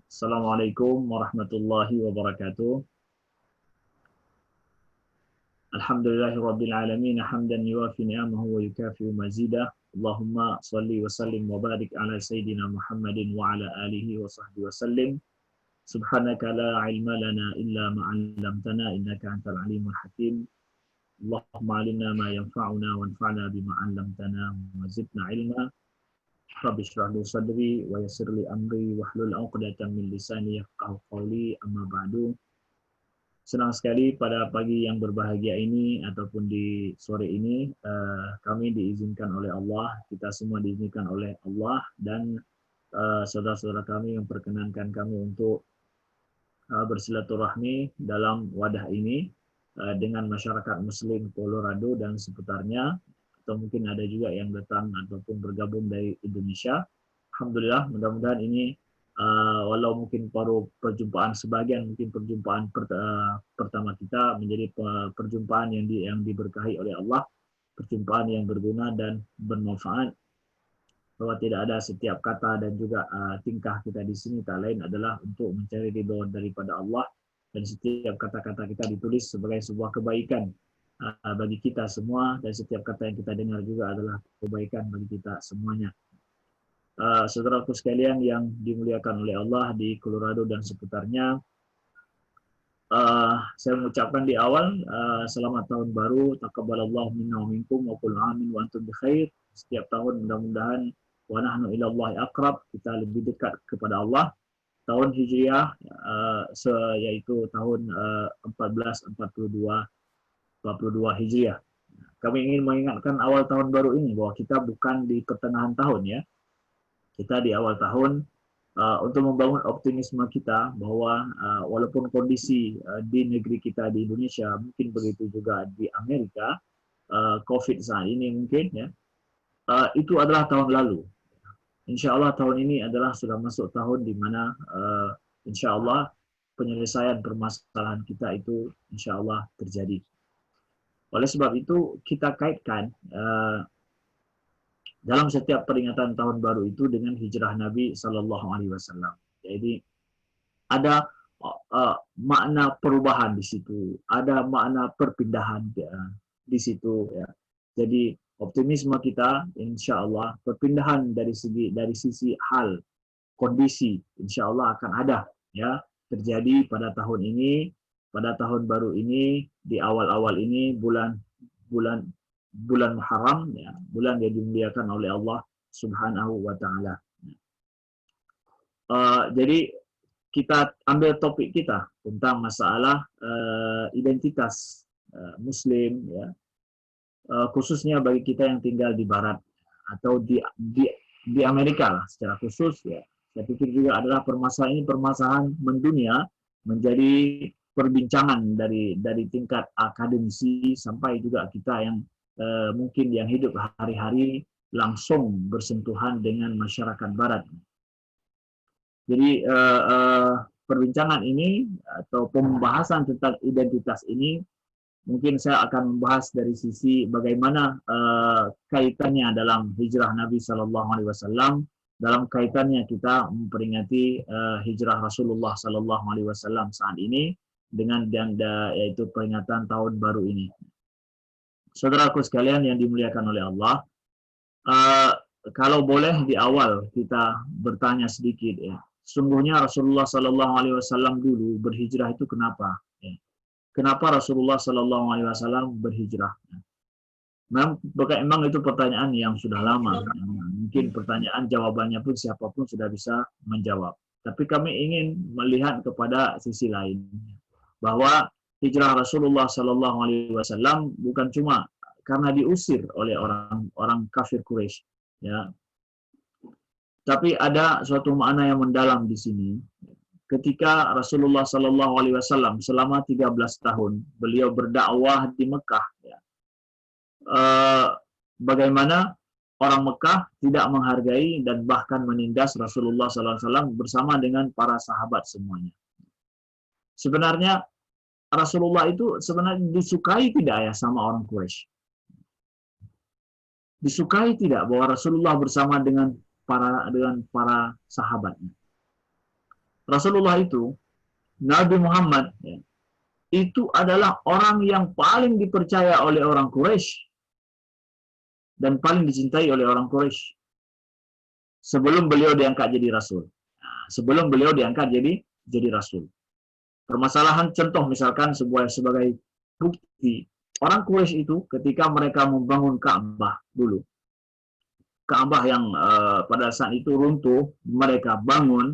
Assalamualaikum warahmatullahi wabarakatuh. Alhamdulillahirabbil alamin hamdan yuwafi ni'amahu wa yukafi'u mazidah. Allahumma shalli wa sallim wa barik ala sayyidina Muhammadin wa ala alihi wa sahbihi wa sallim. Subhanaka la ilma lana illa ma 'allamtana innaka antal alimul hakim. Allahumma 'allimna ma yanfa'una wanfa'na bima 'allamtana wa zidna ilma. Rabbi shrah li sadri wa yassir li amri wahlul 'uqdatam min lisani yafqahu qawli amma ba'du. Senang sekali pada pagi yang berbahagia ini ataupun di sore ini kami diizinkan oleh Allah, kita semua diizinkan oleh Allah dan saudara-saudara kami memperkenankan kami untuk bersilaturahmi dalam wadah ini dengan masyarakat Muslim Colorado dan sekitarnya, atau mungkin ada juga yang datang ataupun bergabung dari Indonesia. Alhamdulillah, mudah-mudahan ini walau mungkin baru perjumpaan sebagian, mungkin perjumpaan pertama kita menjadi perjumpaan yang diberkahi oleh Allah, perjumpaan yang berguna dan bermanfaat, bahwa tidak ada setiap kata dan juga tingkah kita di sini tak lain adalah untuk mencari ridho daripada Allah, dan setiap kata-kata kita ditulis sebagai sebuah kebaikan bagi kita semua, dan setiap kata yang kita dengar juga adalah kebaikan bagi kita semuanya. Saudaraku sekalian yang dimuliakan oleh Allah di Colorado dan sekitarnya, saya mengucapkan di awal selamat tahun baru, taqabbalallahu minna wa minkum wa kullu amin wa antum bikhair. Setiap tahun mudah-mudahan wa nahnu ilallahi aqrab, kita lebih dekat kepada Allah. Tahun Hijriah yaitu tahun 1442 Hijriah. Kami ingin mengingatkan awal tahun baru ini bahwa kita bukan di pertengahan tahun ya. Kita di awal tahun untuk membangun optimisme kita bahwa walaupun kondisi di negeri kita di Indonesia, mungkin begitu juga di Amerika, COVID saat ini mungkin ya, itu adalah tahun lalu. Insya Allah tahun ini adalah sudah masuk tahun di mana insya Allah penyelesaian permasalahan kita itu insya Allah terjadi. Oleh sebab itu kita kaitkan dalam setiap peringatan tahun baru itu dengan hijrah Nabi Sallallahu Alaihi Wasallam. Jadi ada makna perubahan di situ, ada makna perpindahan di situ. Ya. Jadi optimisme kita, insya Allah perpindahan dari sisi hal, kondisi, insya Allah akan ada ya terjadi pada tahun ini, pada tahun baru ini, di awal-awal ini bulan Muharram, ya, bulan yang dimuliakan oleh Allah Subhanahu wa Ta'ala. Jadi kita ambil topik kita tentang masalah identitas Muslim, ya, khususnya bagi kita yang tinggal di Barat atau di Amerika lah secara khusus. Ya. Saya pikir juga adalah permasalahan mendunia, menjadi perbincangan dari tingkat akademisi sampai juga kita yang mungkin yang hidup hari-hari langsung bersentuhan dengan masyarakat Barat. Jadi perbincangan ini atau pembahasan tentang identitas ini mungkin saya akan membahas dari sisi bagaimana kaitannya dalam hijrah Nabi Sallallahu Alaihi Wasallam, dalam kaitannya kita memperingati hijrah Rasulullah Sallallahu Alaihi Wasallam saat ini dengan yaitu peringatan tahun baru ini. Saudaraku sekalian yang dimuliakan oleh Allah, kalau boleh di awal kita bertanya sedikit ya, sungguhnya Rasulullah Sallallahu Alaihi Wasallam dulu berhijrah itu kenapa? Ya. Kenapa Rasulullah Sallallahu Alaihi Wasallam berhijrah? Ya. Memang itu pertanyaan yang sudah lama. Ya. Mungkin pertanyaan jawabannya pun siapapun sudah bisa menjawab. Tapi kami ingin melihat kepada sisi lain, bahwa hijrah Rasulullah Sallallahu Alaihi Wasallam bukan cuma karena diusir oleh orang kafir Quraisy, ya. Tapi ada suatu makna yang mendalam di sini. Ketika Rasulullah Sallallahu Alaihi Wasallam selama 13 tahun beliau berdakwah di Mekah, ya. Bagaimana orang Mekah tidak menghargai dan bahkan menindas Rasulullah Sallallahu Alaihi Wasallam bersama dengan para sahabat semuanya. Sebenarnya Rasulullah itu sebenarnya disukai tidak ya sama orang Quraisy? Disukai tidak bahwa Rasulullah bersama dengan para sahabatnya? Rasulullah itu, Nabi Muhammad, ya, itu adalah orang yang paling dipercaya oleh orang Quraisy dan paling dicintai oleh orang Quraisy sebelum beliau diangkat jadi rasul. Nah, sebelum beliau diangkat jadi rasul. Permasalahan contoh misalkan sebagai bukti, orang Quraisy itu ketika mereka membangun Ka'bah dulu, Ka'bah yang pada saat itu runtuh, mereka bangun.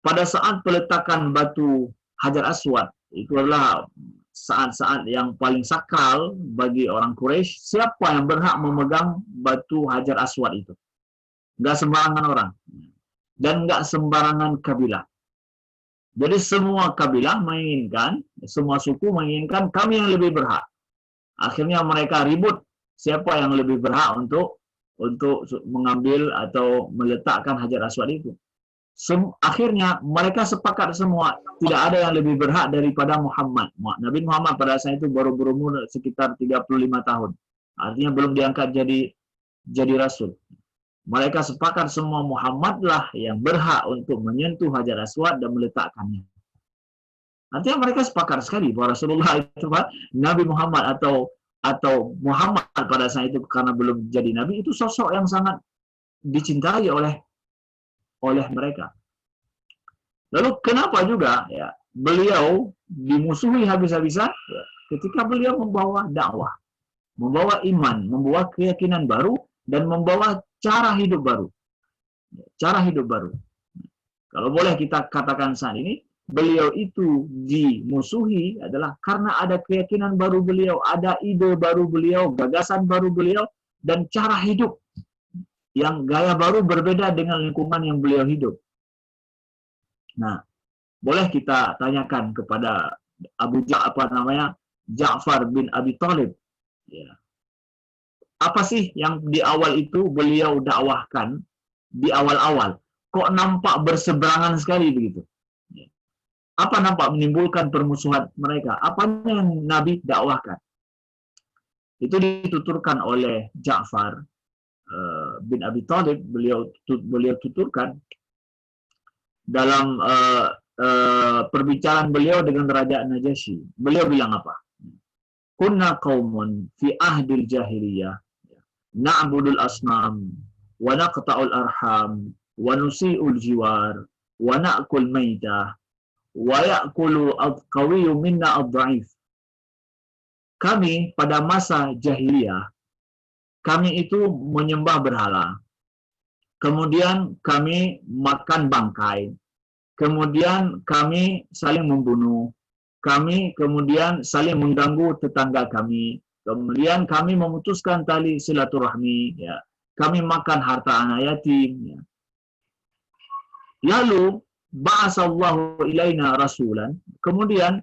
Pada saat peletakan batu Hajar Aswad, itu adalah saat-saat yang paling sakral bagi orang Quraisy. Siapa yang berhak memegang batu Hajar Aswad itu? Nggak sembarangan orang. Dan nggak sembarangan kabilah. Jadi semua kabilah menginginkan, semua suku menginginkan kami yang lebih berhak. Akhirnya mereka ribut siapa yang lebih berhak untuk mengambil atau meletakkan Hajar Aswad itu. Akhirnya mereka sepakat semua tidak ada yang lebih berhak daripada Muhammad. Nabi Muhammad pada saat itu baru berumur sekitar 35 tahun. Artinya belum diangkat jadi rasul. Mereka sepakat semua Muhammadlah yang berhak untuk menyentuh Hajar Aswad dan meletakkannya. Artinya mereka sepakat sekali bahwa Rasulullah itu Nabi Muhammad atau Muhammad pada saat itu karena belum jadi nabi itu sosok yang sangat dicintai oleh mereka. Lalu kenapa juga ya beliau dimusuhi habis-habisan ya, ketika beliau membawa dakwah, membawa iman, membawa keyakinan baru dan membawa cara hidup baru. Cara hidup baru. Kalau boleh kita katakan saat ini, beliau itu dimusuhi adalah karena ada keyakinan baru beliau, ada ide baru beliau, gagasan baru beliau, dan cara hidup yang gaya baru berbeda dengan lingkungan yang beliau hidup. Nah, boleh kita tanyakan kepada Ja'far bin Abi Thalib. Ya. Apa sih yang di awal itu beliau dakwahkan di awal-awal? Kok nampak berseberangan sekali begitu? Ya. Apa nampak menimbulkan permusuhan mereka? Apa yang Nabi dakwahkan? Itu dituturkan oleh Ja'far bin Abi Thalib, beliau tuturkan dalam perbicaraan beliau dengan Raja Najasyi. Beliau bilang apa? Kunna qaumun fi ahdil jahiliyah na'budul asnam wa naqta'ul arham wa nusi'ul jiwar wa na'kul maitah wa ya'kulu al-qawiyyu minna ad-dha'if. Kami pada masa jahiliyah, kami itu menyembah berhala. Kemudian kami makan bangkai. Kemudian kami saling membunuh. Kami kemudian saling mengganggu tetangga kami. Kemudian kami memutuskan tali silaturahmi. Ya. Kami makan harta anak yatim. Ya. Lalu, ba'asallahu ilaina rasulan. Kemudian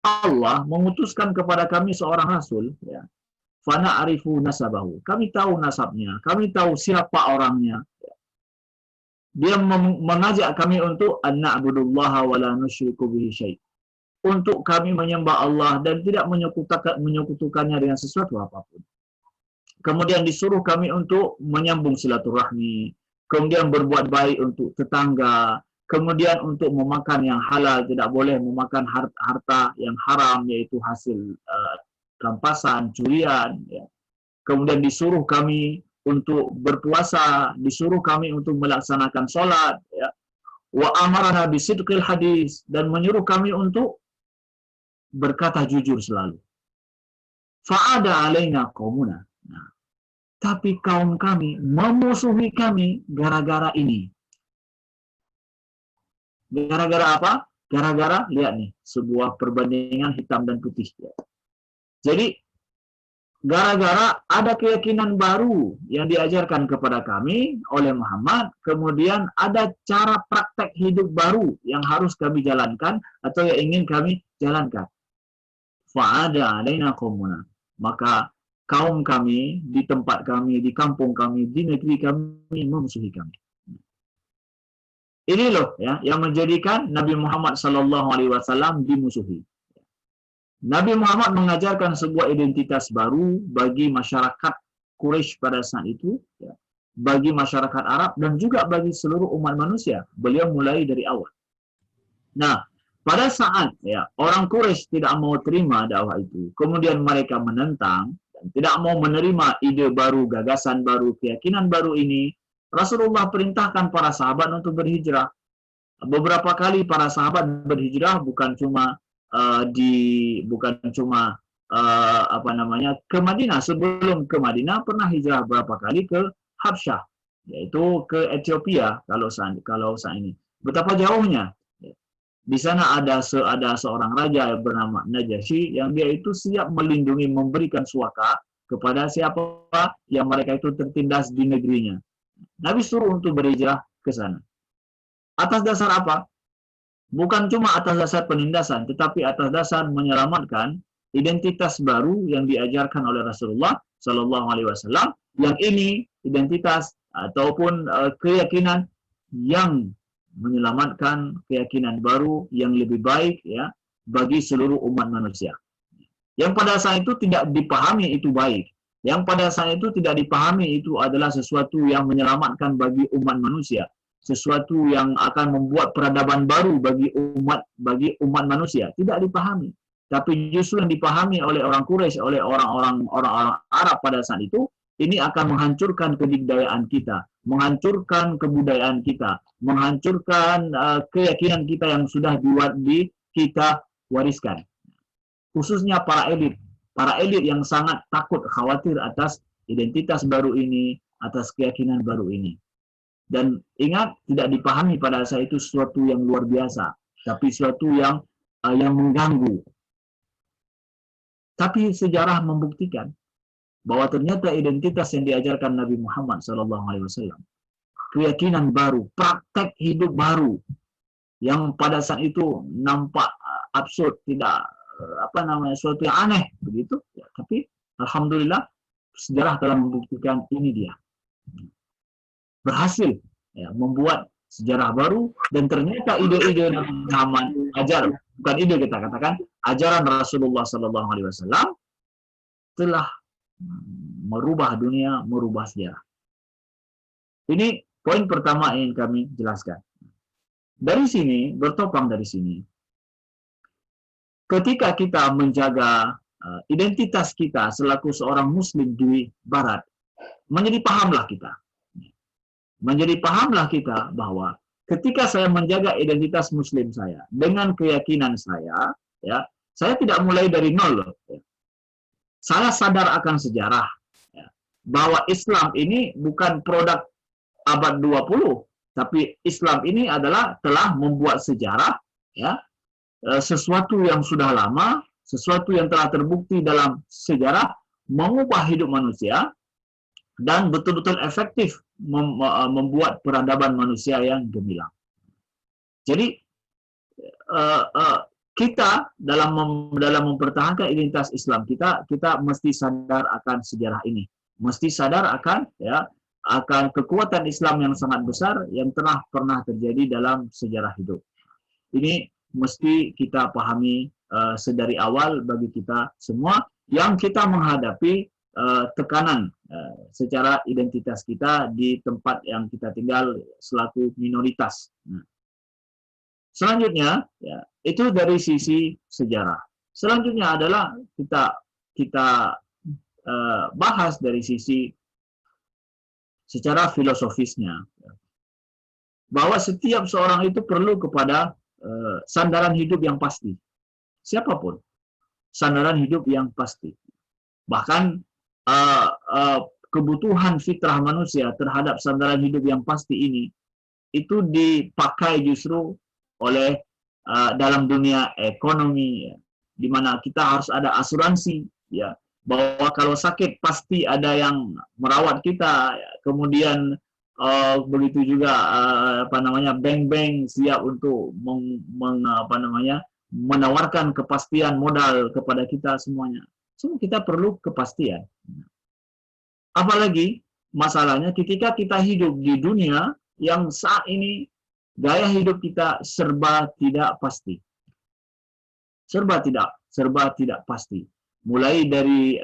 Allah mengutuskan kepada kami seorang rasul. Ya. Fana arifu nasabahu. Kami tahu nasabnya. Kami tahu siapa orangnya. Dia mengajak kami untuk an-na'budullaha wa la nusyriku bihi syai'. Untuk kami menyembah Allah dan tidak menyekutukannya dengan sesuatu apapun. Kemudian disuruh kami untuk menyambung silaturahmi. Kemudian berbuat baik untuk tetangga. Kemudian untuk memakan yang halal. Tidak boleh memakan harta yang haram, yaitu hasil rampasan, curian. Ya. Kemudian disuruh kami untuk berpuasa, disuruh kami untuk melaksanakan sholat, ya. Wa amarana bisidqil hadis, dan menyuruh kami untuk berkata jujur selalu. Fa'ada alaina qaumuna. Nah, tapi kaum kami memusuhi kami gara-gara ini. Gara-gara apa? Gara-gara, lihat nih, sebuah perbandingan hitam dan putih. Ya. Jadi, gara-gara ada keyakinan baru yang diajarkan kepada kami oleh Muhammad, kemudian ada cara praktek hidup baru yang harus kami jalankan atau yang ingin kami jalankan. Fa'ada alaina qaumuna. Maka kaum kami, di tempat kami, di kampung kami, di negeri kami memusuhi kami. Ini loh ya yang menjadikan Nabi Muhammad SAW dimusuhi. Nabi Muhammad mengajarkan sebuah identitas baru bagi masyarakat Quraisy pada saat itu, ya, bagi masyarakat Arab dan juga bagi seluruh umat manusia. Beliau mulai dari awal. Nah, pada saat ya orang Quraisy tidak mau terima dakwah itu, kemudian mereka menentang dan tidak mau menerima ide baru, gagasan baru, keyakinan baru ini, Rasulullah perintahkan para sahabat untuk berhijrah. Beberapa kali para sahabat berhijrah bukan cuma ke Madinah. Sebelum ke Madinah pernah hijrah berapa kali ke Habsyah, yaitu ke Ethiopia kalau saat ini. Betapa jauhnya. Di sana ada seorang raja yang bernama Najasyi yang dia itu siap melindungi, memberikan suaka kepada siapa yang mereka itu tertindas di negerinya. Nabi suruh untuk berhijrah ke sana. Atas dasar apa? Bukan cuma atas dasar penindasan, tetapi atas dasar menyelamatkan identitas baru yang diajarkan oleh Rasulullah Shallallahu Alaihi Wasallam. Yang ini identitas ataupun keyakinan yang menyelamatkan keyakinan baru yang lebih baik ya bagi seluruh umat manusia. Yang pada saat itu tidak dipahami itu baik. Yang pada saat itu tidak dipahami itu adalah sesuatu yang menyelamatkan bagi umat manusia, sesuatu yang akan membuat peradaban baru bagi umat manusia. Tidak dipahami. Tapi justru yang dipahami oleh orang Quraisy, oleh orang-orang Arab pada saat itu, ini akan menghancurkan kedikdayaan kita, menghancurkan kebudayaan kita, menghancurkan keyakinan kita yang sudah kita wariskan. Khususnya para elit yang sangat takut, khawatir atas identitas baru ini, atas keyakinan baru ini. Dan ingat, tidak dipahami pada saat itu sesuatu yang luar biasa, tapi sesuatu yang mengganggu. Tapi sejarah membuktikan bahwa ternyata identitas yang diajarkan Nabi Muhammad SAW, keyakinan baru, praktek hidup baru, yang pada saat itu nampak absurd, tidak suatu yang aneh begitu, ya, tapi alhamdulillah sejarah telah membuktikan ini dia berhasil ya, membuat sejarah baru, dan ternyata ide-ide Nabi Muhammad bukan ide, kita katakan ajaran Rasulullah SAW telah merubah dunia, merubah sejarah. Ini poin pertama yang kami jelaskan. Dari sini, bertopang dari sini, ketika kita menjaga identitas kita selaku seorang muslim di barat, menjadi pahamlah kita bahwa ketika saya menjaga identitas muslim saya dengan keyakinan saya, ya, saya tidak mulai dari nol loh. Ya. Saya sadar akan sejarah ya, bahwa Islam ini bukan produk abad 20, tapi Islam ini telah membuat sejarah ya, sesuatu yang sudah lama, sesuatu yang telah terbukti dalam sejarah, mengubah hidup manusia dan betul-betul efektif membuat peradaban manusia yang gemilang. Jadi kita dalam mempertahankan identitas Islam kita mesti sadar akan sejarah ini, mesti sadar akan kekuatan Islam yang sangat besar yang pernah terjadi dalam sejarah hidup. Ini mesti kita pahami sedari awal bagi kita semua yang kita menghadapi tekanan secara identitas kita di tempat yang kita tinggal selaku minoritas. Nah, selanjutnya, ya, itu dari sisi sejarah. Selanjutnya adalah kita bahas dari sisi secara filosofisnya, bahwa setiap seorang itu perlu kepada sandaran hidup yang pasti. Siapapun, sandaran hidup yang pasti. Bahkan kebutuhan fitrah manusia terhadap sandaran hidup yang pasti ini itu dipakai justru oleh dalam dunia ekonomi, ya, di mana kita harus ada asuransi, ya, bahwa kalau sakit pasti ada yang merawat kita, ya. Kemudian begitu juga bank-bank siap untuk menawarkan kepastian modal kepada kita semuanya. Semua kita perlu kepastian. Apalagi masalahnya ketika kita hidup di dunia yang saat ini gaya hidup kita serba tidak pasti. Serba tidak pasti. Mulai dari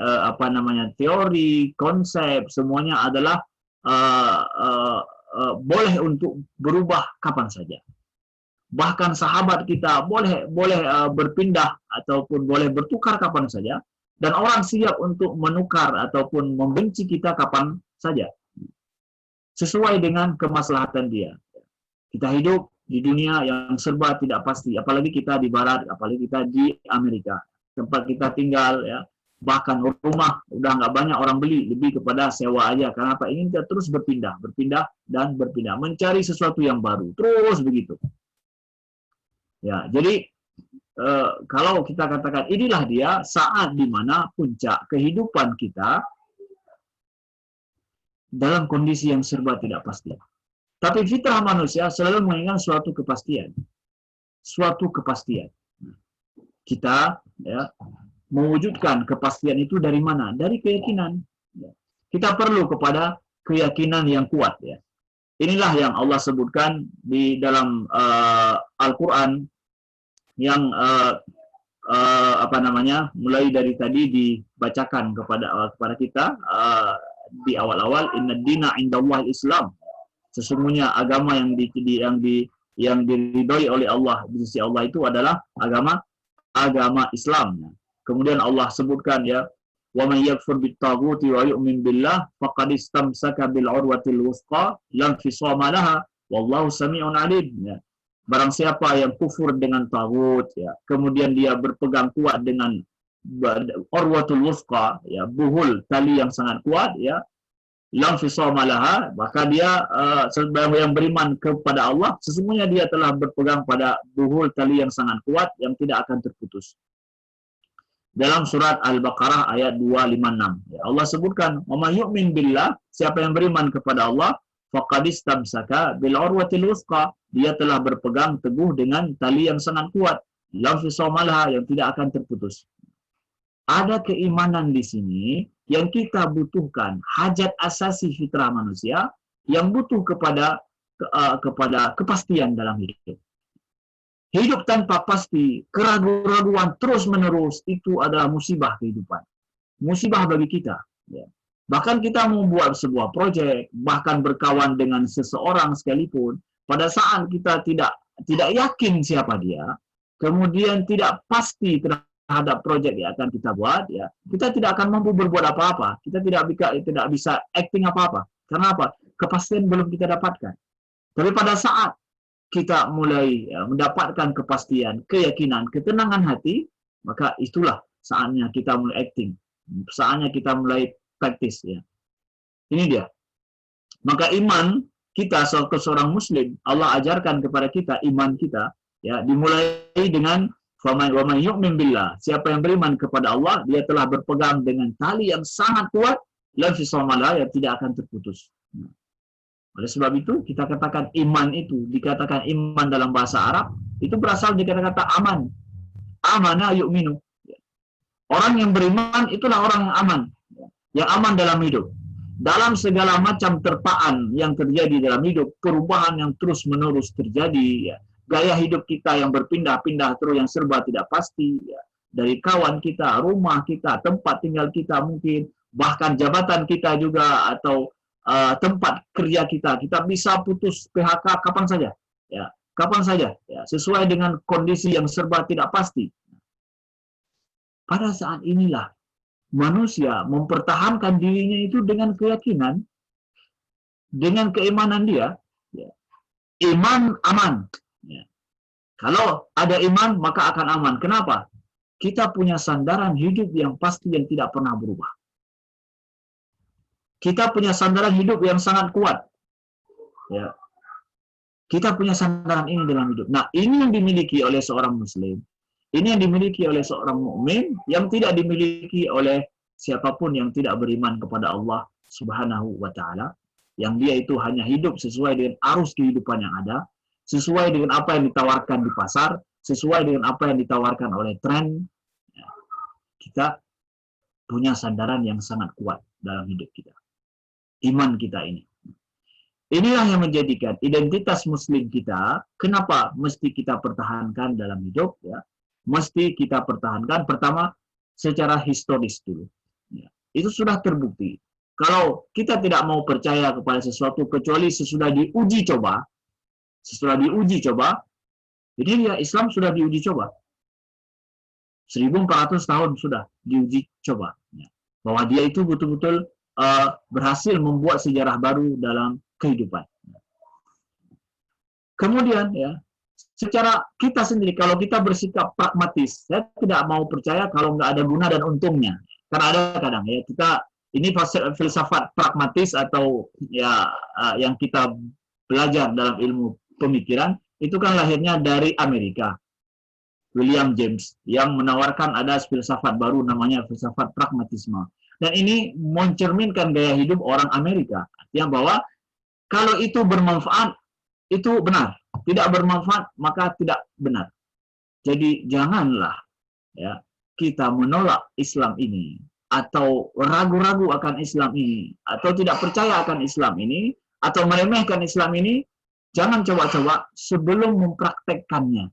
teori, konsep, semuanya adalah boleh untuk berubah kapan saja. Bahkan sahabat kita boleh berpindah ataupun boleh bertukar kapan saja, dan orang siap untuk menukar ataupun membenci kita kapan saja, sesuai dengan kemaslahatan dia. Kita hidup di dunia yang serba tidak pasti, apalagi kita di Barat, apalagi kita di Amerika, tempat kita tinggal, ya, bahkan rumah udah nggak banyak orang beli, lebih kepada sewa aja. Karena apa? Ingin kita terus berpindah dan berpindah, mencari sesuatu yang baru, terus begitu. Ya, jadi kalau kita katakan inilah dia saat dimana puncak kehidupan kita dalam kondisi yang serba tidak pasti. Tapi fitrah manusia selalu menginginkan suatu kepastian. Suatu kepastian. Kita ya, mewujudkan kepastian itu dari mana? Dari keyakinan. Kita perlu kepada keyakinan yang kuat. Ya. Inilah yang Allah sebutkan di dalam Al-Quran yang mulai dari tadi dibacakan kepada kita di awal-awal, inna dina indallah Islam. Sesungguhnya agama yang diridhoi oleh Allah di sisi Allah itu adalah agama Islam. Kemudian Allah sebutkan ya, wa may yakfur bit-taghuti wa yu'min billah faqad istamsaka bil urwatil wuthqa lam fisama laha wallahu sami'un alim. Ya. Barang siapa yang kufur dengan taghut, ya, kemudian dia berpegang kuat dengan urwatul wuthqa, ya, buhul tali yang sangat kuat, ya, lam fisama laha, maka dia yang beriman kepada Allah, sesungguhnya dia telah berpegang pada buhul tali yang sangat kuat yang tidak akan terputus. Dalam surat Al-Baqarah ayat 256, ya, Allah sebutkan, "Wa may yu'min billah", siapa yang beriman kepada Allah, faqad istamsaka bil urwatil wuthqa, dia telah berpegang teguh dengan tali yang sangat kuat, lam fisama laha, yang tidak akan terputus. Ada keimanan di sini yang kita butuhkan, hajat asasi fitrah manusia yang butuh kepada kepastian dalam hidup. Hidup tanpa pasti, keraguan-raguan terus-menerus, itu adalah musibah kehidupan. Musibah bagi kita. Ya. Bahkan kita membuat sebuah proyek, bahkan berkawan dengan seseorang sekalipun, pada saat kita tidak yakin siapa dia, kemudian tidak pasti terhadap proyek yang akan kita buat, ya, kita tidak akan mampu berbuat apa-apa. Kita tidak bisa acting apa-apa. Karena apa? Kepastian belum kita dapatkan. Tapi pada saat kita mulai mendapatkan kepastian, keyakinan, ketenangan hati, maka itulah saatnya kita mulai acting. Saatnya kita mulai praktis. Ya. Ini dia. Maka iman kita sebagai seorang muslim, Allah ajarkan kepada kita iman kita, ya, dimulai dengan wa may yu'min billah. Siapa yang beriman kepada Allah, dia telah berpegang dengan tali yang sangat kuat, la fisama laha, yang tidak akan terputus. Oleh sebab itu, kita katakan iman itu, dikatakan iman dalam bahasa Arab, itu berasal dari kata-kata aman. Amana yu'minu. Orang yang beriman, itulah orang yang aman. Yang aman dalam hidup. Dalam segala macam terpaan yang terjadi dalam hidup, perubahan yang terus-menerus terjadi, ya. Gaya hidup kita yang berpindah-pindah terus, yang serba tidak pasti, ya. Dari kawan kita, rumah kita, tempat tinggal kita mungkin, bahkan jabatan kita juga, atau tempat kerja kita bisa putus PHK kapan saja, ya, kapan saja, ya, sesuai dengan kondisi yang serba tidak pasti. Pada saat inilah manusia mempertahankan dirinya itu dengan keyakinan, dengan keimanan dia, ya. Iman aman. Ya. Kalau ada iman maka akan aman. Kenapa? Kita punya sandaran hidup yang pasti yang tidak pernah berubah. Kita punya sandaran hidup yang sangat kuat. Ya. Kita punya sandaran ini dalam hidup. Nah, ini yang dimiliki oleh seorang muslim. Ini yang dimiliki oleh seorang mukmin, yang tidak dimiliki oleh siapapun yang tidak beriman kepada Allah Subhanahu wa taala. Yang dia itu hanya hidup sesuai dengan arus kehidupan yang ada, sesuai dengan apa yang ditawarkan di pasar, sesuai dengan apa yang ditawarkan oleh tren. Ya. Kita punya sandaran yang sangat kuat dalam hidup kita. Iman kita ini. Inilah yang menjadikan identitas muslim kita, kenapa mesti kita pertahankan dalam hidup, ya. Mesti kita pertahankan pertama secara historis dulu. Ya. Itu sudah terbukti. Kalau kita tidak mau percaya kepada sesuatu kecuali sesudah diuji coba, jadi ya Islam sudah diuji coba. 1400 tahun sudah diuji coba. Bahwa dia itu betul-betul berhasil membuat sejarah baru dalam kehidupan. Kemudian ya, secara kita sendiri, kalau kita bersikap pragmatis, saya tidak mau percaya kalau nggak ada guna dan untungnya. Karena ada kadang ya, kita ini filsafat pragmatis atau ya yang kita belajar dalam ilmu pemikiran, itu kan lahirnya dari Amerika. William James yang menawarkan ada filsafat baru namanya filsafat pragmatisme. Dan ini mencerminkan gaya hidup orang Amerika. Artinya bahwa kalau itu bermanfaat, itu benar. Tidak bermanfaat, maka tidak benar. Jadi janganlah ya kita menolak Islam ini atau ragu-ragu akan Islam ini atau tidak percaya akan Islam ini atau meremehkan Islam ini, jangan coba-coba sebelum mempraktekkannya.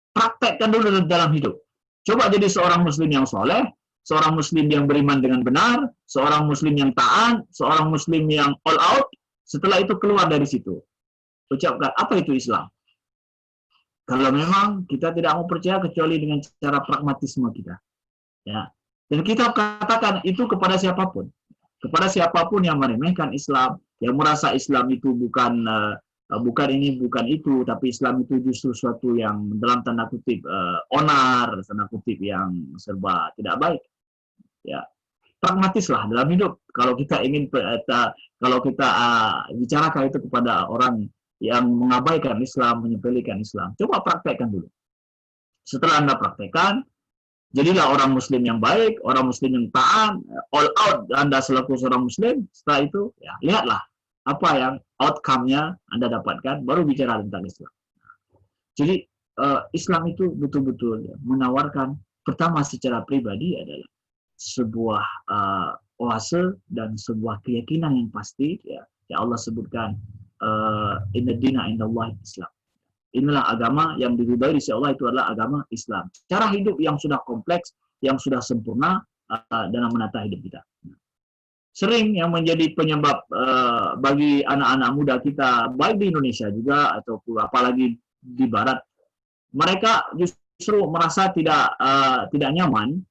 Praktekkan dulu dalam hidup. Coba jadi seorang muslim yang soleh, seorang muslim yang beriman dengan benar, seorang muslim yang taat, seorang muslim yang all out. Setelah itu keluar dari situ. Ucapkan, apa itu Islam? Kalau memang kita tidak mau percaya kecuali dengan cara pragmatisme kita. Ya. Dan kita katakan itu kepada siapapun. Kepada siapapun yang meremehkan Islam, yang merasa Islam itu bukan ini, bukan itu, tapi Islam itu justru suatu yang dalam tanda kutip onar, tanda kutip yang serba tidak baik. Ya, pragmatislah dalam hidup. Kalau kita ingin, kalau kita bicarakan itu kepada orang yang mengabaikan Islam, menyepelekan Islam, coba praktekkan dulu. Setelah Anda praktekkan, jadilah orang Muslim yang baik, orang Muslim yang taat, all out Anda selaku seorang Muslim. Setelah itu, ya lihatlah apa yang outcome-nya Anda dapatkan, baru bicara tentang Islam. Jadi Islam itu betul-betul ya, menawarkan, pertama secara pribadi adalah sebuah oase dan sebuah keyakinan yang pasti. Ya Allah sebutkan, inna dina indallahi Islam. Inilah agama yang diridhai di sisi Allah, itu adalah agama Islam. Cara hidup yang sudah kompleks, yang sudah sempurna dalam menata hidup kita. Sering yang menjadi penyebab bagi anak-anak muda kita, baik di Indonesia juga ataupun apalagi di Barat, mereka justru merasa tidak nyaman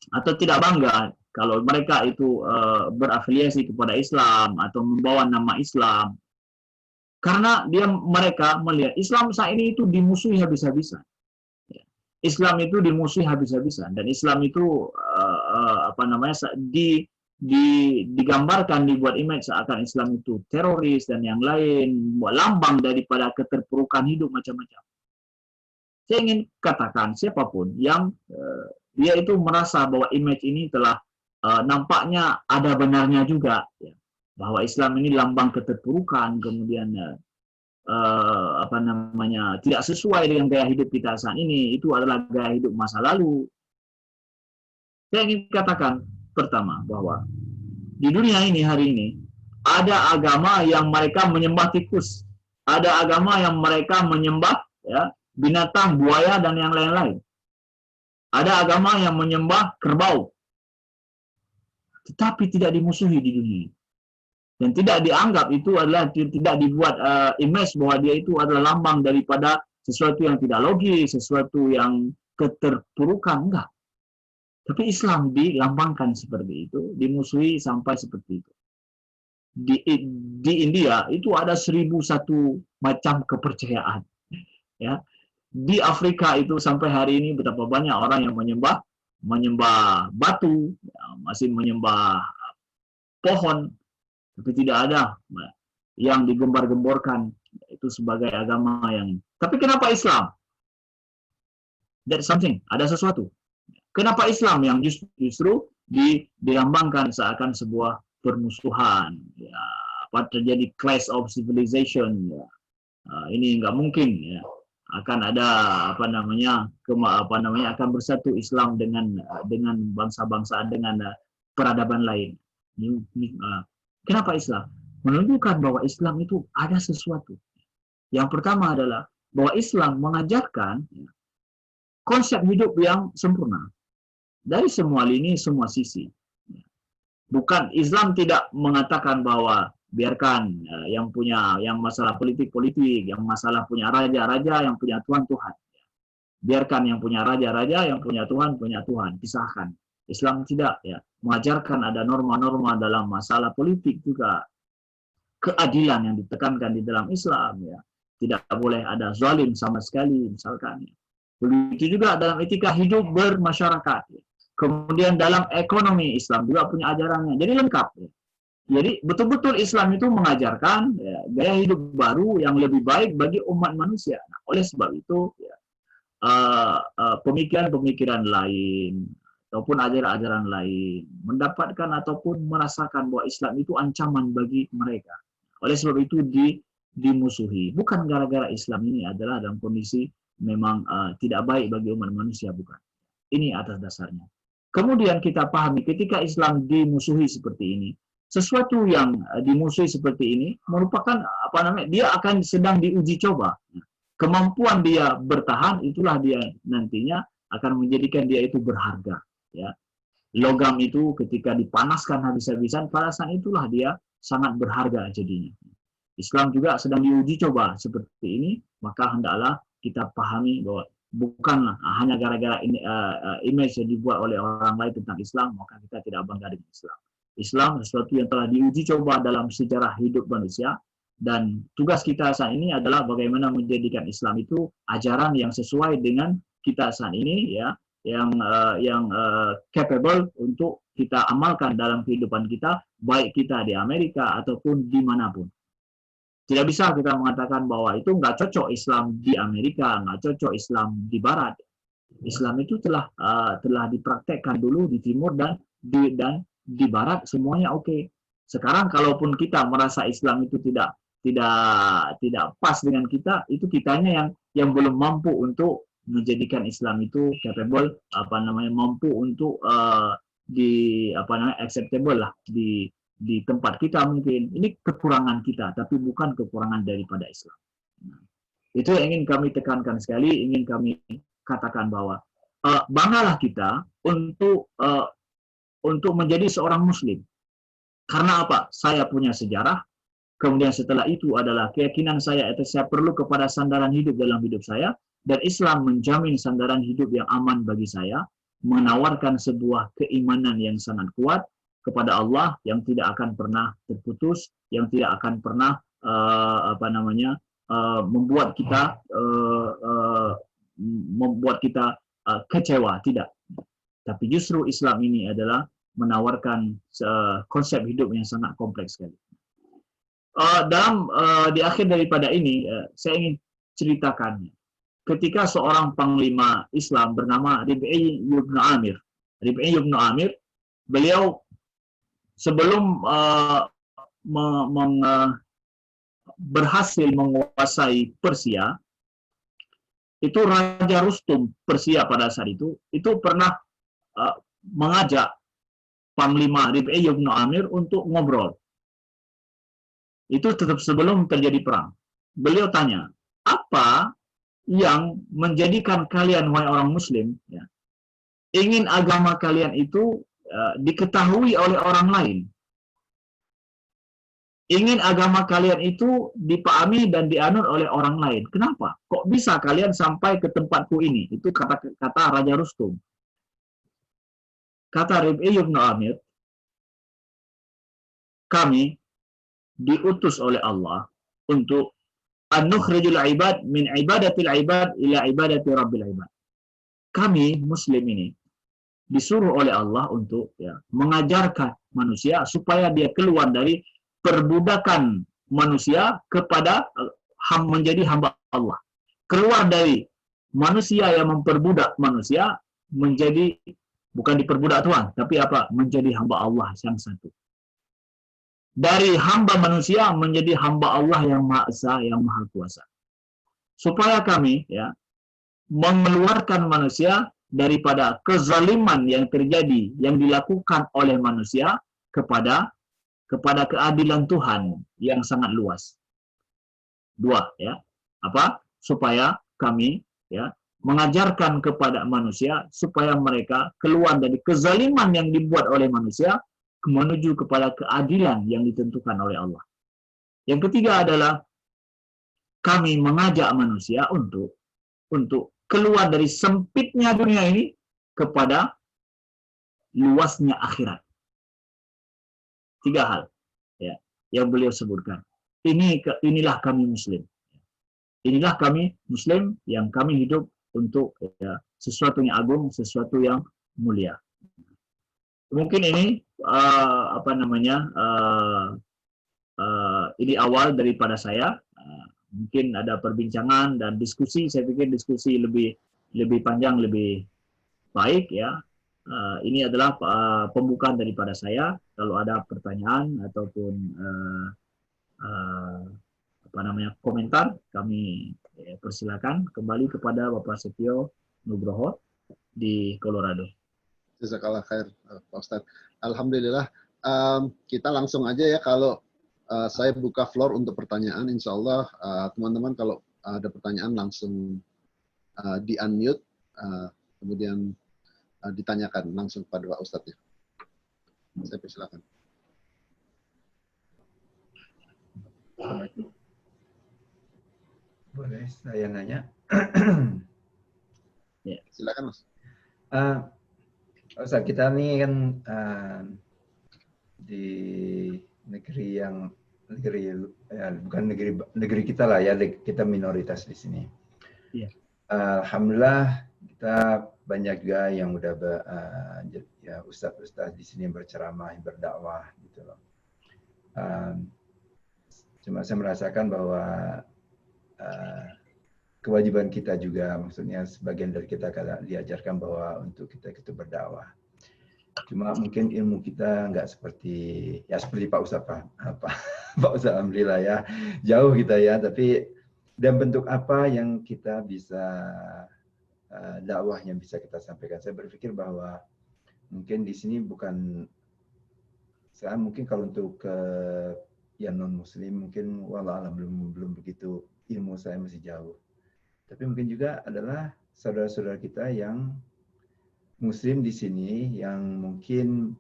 atau tidak bangga kalau mereka itu berafiliasi kepada Islam atau membawa nama Islam, karena mereka melihat Islam saat ini itu dimusuhi habis-habisan. Islam itu dimusuhi habis-habisan, dan Islam itu digambarkan, dibuat image seakan Islam itu teroris dan yang lain, lambang daripada keterpurukan hidup macam-macam. Saya ingin katakan, siapapun yang dia itu merasa bahwa image ini telah nampaknya ada benarnya juga, ya, bahwa Islam ini lambang keterpurukan, kemudian tidak sesuai dengan gaya hidup kita saat ini, itu adalah gaya hidup masa lalu. Saya ingin katakan pertama bahwa di dunia ini hari ini ada agama yang mereka menyembah tikus, ada agama yang mereka menyembah ya, binatang, buaya dan yang lain-lain. Ada agama yang menyembah kerbau, tetapi tidak dimusuhi di dunia. Dan tidak dianggap itu adalah, tidak dibuat image bahwa dia itu adalah lambang daripada sesuatu yang tidak logis, sesuatu yang keterpurukan, enggak. Tapi Islam dilambangkan seperti itu, dimusuhi sampai seperti itu. Di India itu ada 1001 macam kepercayaan. Ya. Di Afrika itu sampai hari ini betapa banyak orang yang menyembah batu, ya, masih menyembah pohon, tapi tidak ada yang digembar-gemborkan itu sebagai agama yang. Tapi kenapa Islam? That's something, ada sesuatu. Kenapa Islam yang justru dilambangkan seakan sebuah permusuhan, ya, terjadi clash of civilization, ya. Ini nggak mungkin, ya. Akan ada akan bersatu Islam dengan bangsa-bangsa, dengan peradaban lain. Kenapa Islam? Menunjukkan bahwa Islam itu ada sesuatu. Yang pertama adalah bahwa Islam mengajarkan konsep hidup yang sempurna dari semua lini, semua sisi. Bukan, Islam tidak mengatakan bahwa biarkan yang masalah politik, yang masalah punya raja-raja, yang punya Tuhan. Biarkan yang punya raja-raja, yang punya Tuhan, pisahkan. Islam tidak ya, mengajarkan ada norma-norma dalam masalah politik juga, keadilan yang ditekankan di dalam Islam ya. Tidak boleh ada zalim sama sekali misalkan. Begitu juga dalam etika hidup bermasyarakat. Kemudian dalam ekonomi Islam juga punya ajarannya. Jadi lengkap. Ya. Jadi betul-betul Islam itu mengajarkan ya, gaya hidup baru yang lebih baik bagi umat manusia. Nah, oleh sebab itu ya, pemikiran-pemikiran lain ataupun ajaran-ajaran lain mendapatkan ataupun merasakan bahwa Islam itu ancaman bagi mereka. Oleh sebab itu dimusuhi. Bukan gara-gara Islam ini adalah dalam kondisi memang tidak baik bagi umat manusia, bukan. Ini atas dasarnya. Kemudian kita pahami ketika Islam dimusuhi seperti ini, sesuatu yang dimusuhi seperti ini merupakan dia akan sedang diuji coba. Kemampuan dia bertahan itulah dia nantinya akan menjadikan dia itu berharga. Ya, logam itu ketika dipanaskan habis-habisan, pada saat itulah dia sangat berharga jadinya. Islam juga sedang diuji coba seperti ini, maka hendaklah kita pahami bahwa bukanlah hanya gara-gara image yang dibuat oleh orang lain tentang Islam, maka kita tidak bangga dengan Islam. Islam sesuatu yang telah diuji coba dalam sejarah hidup manusia, dan tugas kita saat ini adalah bagaimana menjadikan Islam itu ajaran yang sesuai dengan kita saat ini, ya, yang capable untuk kita amalkan dalam kehidupan kita, baik kita di Amerika ataupun dimanapun. Tidak bisa kita mengatakan bahwa itu nggak cocok Islam di Amerika, nggak cocok Islam di Barat. Islam itu telah dipraktekkan dulu di Timur dan di Barat semuanya oke. Sekarang kalaupun kita merasa Islam itu tidak pas dengan kita, itu kitanya yang belum mampu untuk menjadikan Islam itu capable, mampu untuk acceptable lah di tempat kita mungkin. Ini kekurangan kita, tapi bukan kekurangan daripada Islam. Nah, itu yang ingin kami tekankan sekali, ingin kami katakan bahwa banggalah kita untuk menjadi seorang Muslim. Karena apa? Saya punya sejarah, kemudian setelah itu adalah keyakinan saya perlu kepada sandaran hidup dalam hidup saya, dan Islam menjamin sandaran hidup yang aman bagi saya, menawarkan sebuah keimanan yang sangat kuat kepada Allah yang tidak akan pernah terputus, yang tidak akan pernah membuat kita kecewa, tidak. Tapi justru Islam ini adalah menawarkan konsep hidup yang sangat kompleks sekali. Di akhir daripada ini, saya ingin ceritakan ketika seorang panglima Islam bernama Rib'i ibn Amir. Rib'i ibn Amir, beliau sebelum berhasil menguasai Persia, itu Raja Rustum Persia pada saat itu pernah mengajak Panglima Rib'i ibn Amir untuk ngobrol. Itu tetap sebelum terjadi perang. Beliau tanya, apa yang menjadikan kalian, wahai orang Muslim, ya, ingin agama kalian itu diketahui oleh orang lain? Ingin agama kalian itu dipahami dan dianut oleh orang lain. Kenapa? Kok bisa kalian sampai ke tempatku ini? Itu kata Raja Rustum. Kata Rib'i ibn Amir, kami diutus oleh Allah untuk an-nukhrijul ibad min ibadatil ibad ila ibadati rabbil ibad. Kami Muslim ini disuruh oleh Allah untuk mengajarkan manusia supaya dia keluar dari perbudakan manusia kepada menjadi hamba Allah. Keluar dari manusia yang memperbudak manusia menjadi, bukan diperbudak Tuhan, tapi menjadi hamba Allah yang satu. Dari hamba manusia menjadi hamba Allah yang Maha Esa, yang Maha Kuasa. Supaya kami mengeluarkan manusia daripada kezaliman yang terjadi, yang dilakukan oleh manusia kepada keadilan Tuhan yang sangat luas. Dua, supaya kami mengajarkan kepada manusia supaya mereka keluar dari kezaliman yang dibuat oleh manusia menuju kepada keadilan yang ditentukan oleh Allah. Yang ketiga adalah kami mengajak manusia untuk keluar dari sempitnya dunia ini kepada luasnya akhirat. 3 hal ya yang beliau sebutkan. Inilah kami Muslim. Inilah kami Muslim yang kami hidup untuk ya, sesuatu yang agung, sesuatu yang mulia. Mungkin ini ini awal daripada saya. Mungkin ada perbincangan dan diskusi. Saya pikir diskusi lebih panjang, lebih baik ya. Ini adalah pembukaan daripada saya. Kalau ada pertanyaan ataupun komentar, kami persilakan. Kembali kepada Bapak Setio Nugroho di Colorado. Jazakallah khair, Pak Ustadz. Alhamdulillah, kita langsung aja ya. Kalau saya buka floor untuk pertanyaan, insya Allah teman-teman kalau ada pertanyaan langsung di-unmute, kemudian ditanyakan langsung kepada Pak Ustadz ya. Saya persilakan. Boleh saya nanya? Ya. Silakan Mas. Ustaz, kita ini kan di negeri yang bukan negeri kita lah ya, kita minoritas di sini. Iya. Alhamdulillah kita banyak juga yang udah ya ustaz-ustaz di sini berceramah, berdakwah gitu loh. Cuma saya merasakan bahwa kewajiban kita juga, maksudnya sebagian dari kita diajarkan bahwa untuk kita berdakwah. Cuma mungkin ilmu kita nggak seperti Pak Ustadz, Pak Ustadz, alhamdulillah ya, jauh kita ya. Tapi dan bentuk apa yang kita bisa dakwah yang bisa kita sampaikan. Saya berpikir bahwa mungkin di sini mungkin kalau untuk yang non Muslim mungkin wallahualam belum begitu, ilmu saya masih jauh. Tapi mungkin juga adalah saudara-saudara kita yang Muslim di sini yang mungkin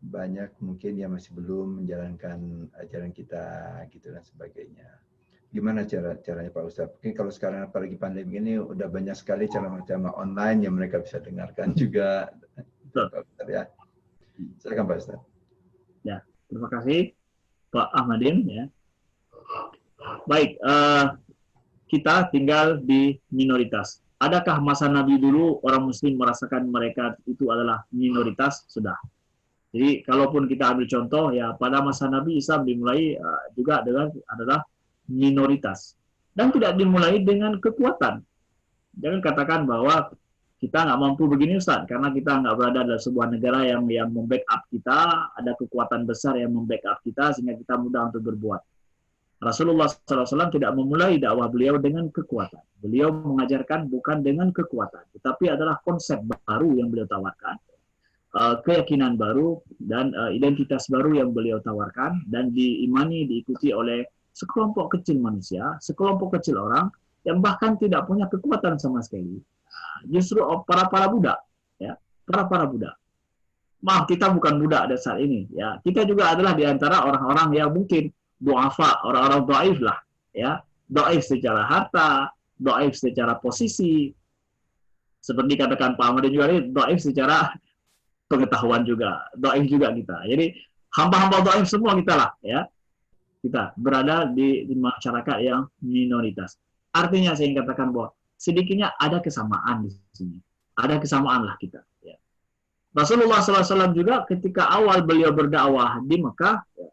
banyak mungkin yang masih belum menjalankan ajaran kita gitu dan sebagainya. Gimana caranya Pak Ustadz? Mungkin kalau sekarang apalagi pandemi ini udah banyak sekali ceramah-ceramah online yang mereka bisa dengarkan juga. Pak Ustadz, ya. Silakan Pak Ustadz. Ya, terima kasih Pak Ahmadin ya. Baik. Kita tinggal di minoritas. Adakah masa Nabi dulu orang Muslim merasakan mereka itu adalah minoritas? Sudah. Jadi kalaupun kita ambil contoh ya, pada masa Nabi Islam dimulai juga adalah minoritas dan tidak dimulai dengan kekuatan. Jangan katakan bahwa kita nggak mampu begini Ustaz, karena kita nggak berada dalam sebuah negara yang membackup kita, ada kekuatan besar yang membackup kita sehingga kita mudah untuk berbuat. Rasulullah SAW tidak memulai dakwah beliau dengan kekuatan. Beliau mengajarkan bukan dengan kekuatan, tetapi adalah konsep baru yang beliau tawarkan, keyakinan baru, dan identitas baru yang beliau tawarkan, dan diimani, diikuti oleh sekelompok kecil manusia, sekelompok kecil orang, yang bahkan tidak punya kekuatan sama sekali. Justru para budak, ya, para budak. Maaf, kita bukan budak pada saat ini. Ya, kita juga adalah di antara orang-orang yang mungkin du'afa, orang-orang dhaif lah, ya, dhaif secara harta, dhaif secara posisi, seperti katakan Pak Ahmad juga ini, dhaif secara pengetahuan juga, dhaif juga kita. Jadi hamba-hamba dhaif semua kita lah, ya, kita berada di masyarakat yang minoritas. Artinya saya ingin katakan bahwa sedikitnya ada kesamaan di sini, ada kesamaan lah kita. Ya. Rasulullah SAW juga ketika awal beliau berdakwah di Mekah, ya,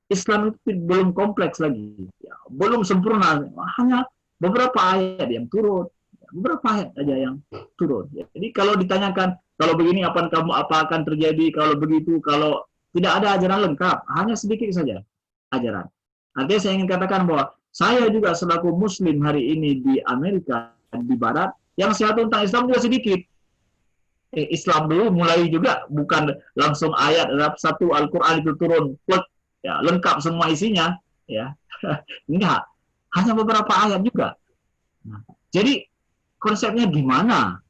Islam itu belum kompleks lagi, ya, belum sempurna, hanya beberapa ayat yang turun, beberapa ayat aja yang turun. Ya. Jadi kalau ditanyakan, kalau begini apa akan terjadi, kalau begitu, kalau tidak ada ajaran lengkap, hanya sedikit saja ajaran. Artinya saya ingin katakan bahwa saya juga selaku Muslim hari ini di Amerika, di Barat, yang sehat tentang Islam juga sedikit. Islam dulu mulai juga bukan langsung ayat satu Al-Quran itu turun, ya, lengkap semua isinya, ya. Enggak, hanya beberapa ayat juga. Nah, jadi konsepnya gimana?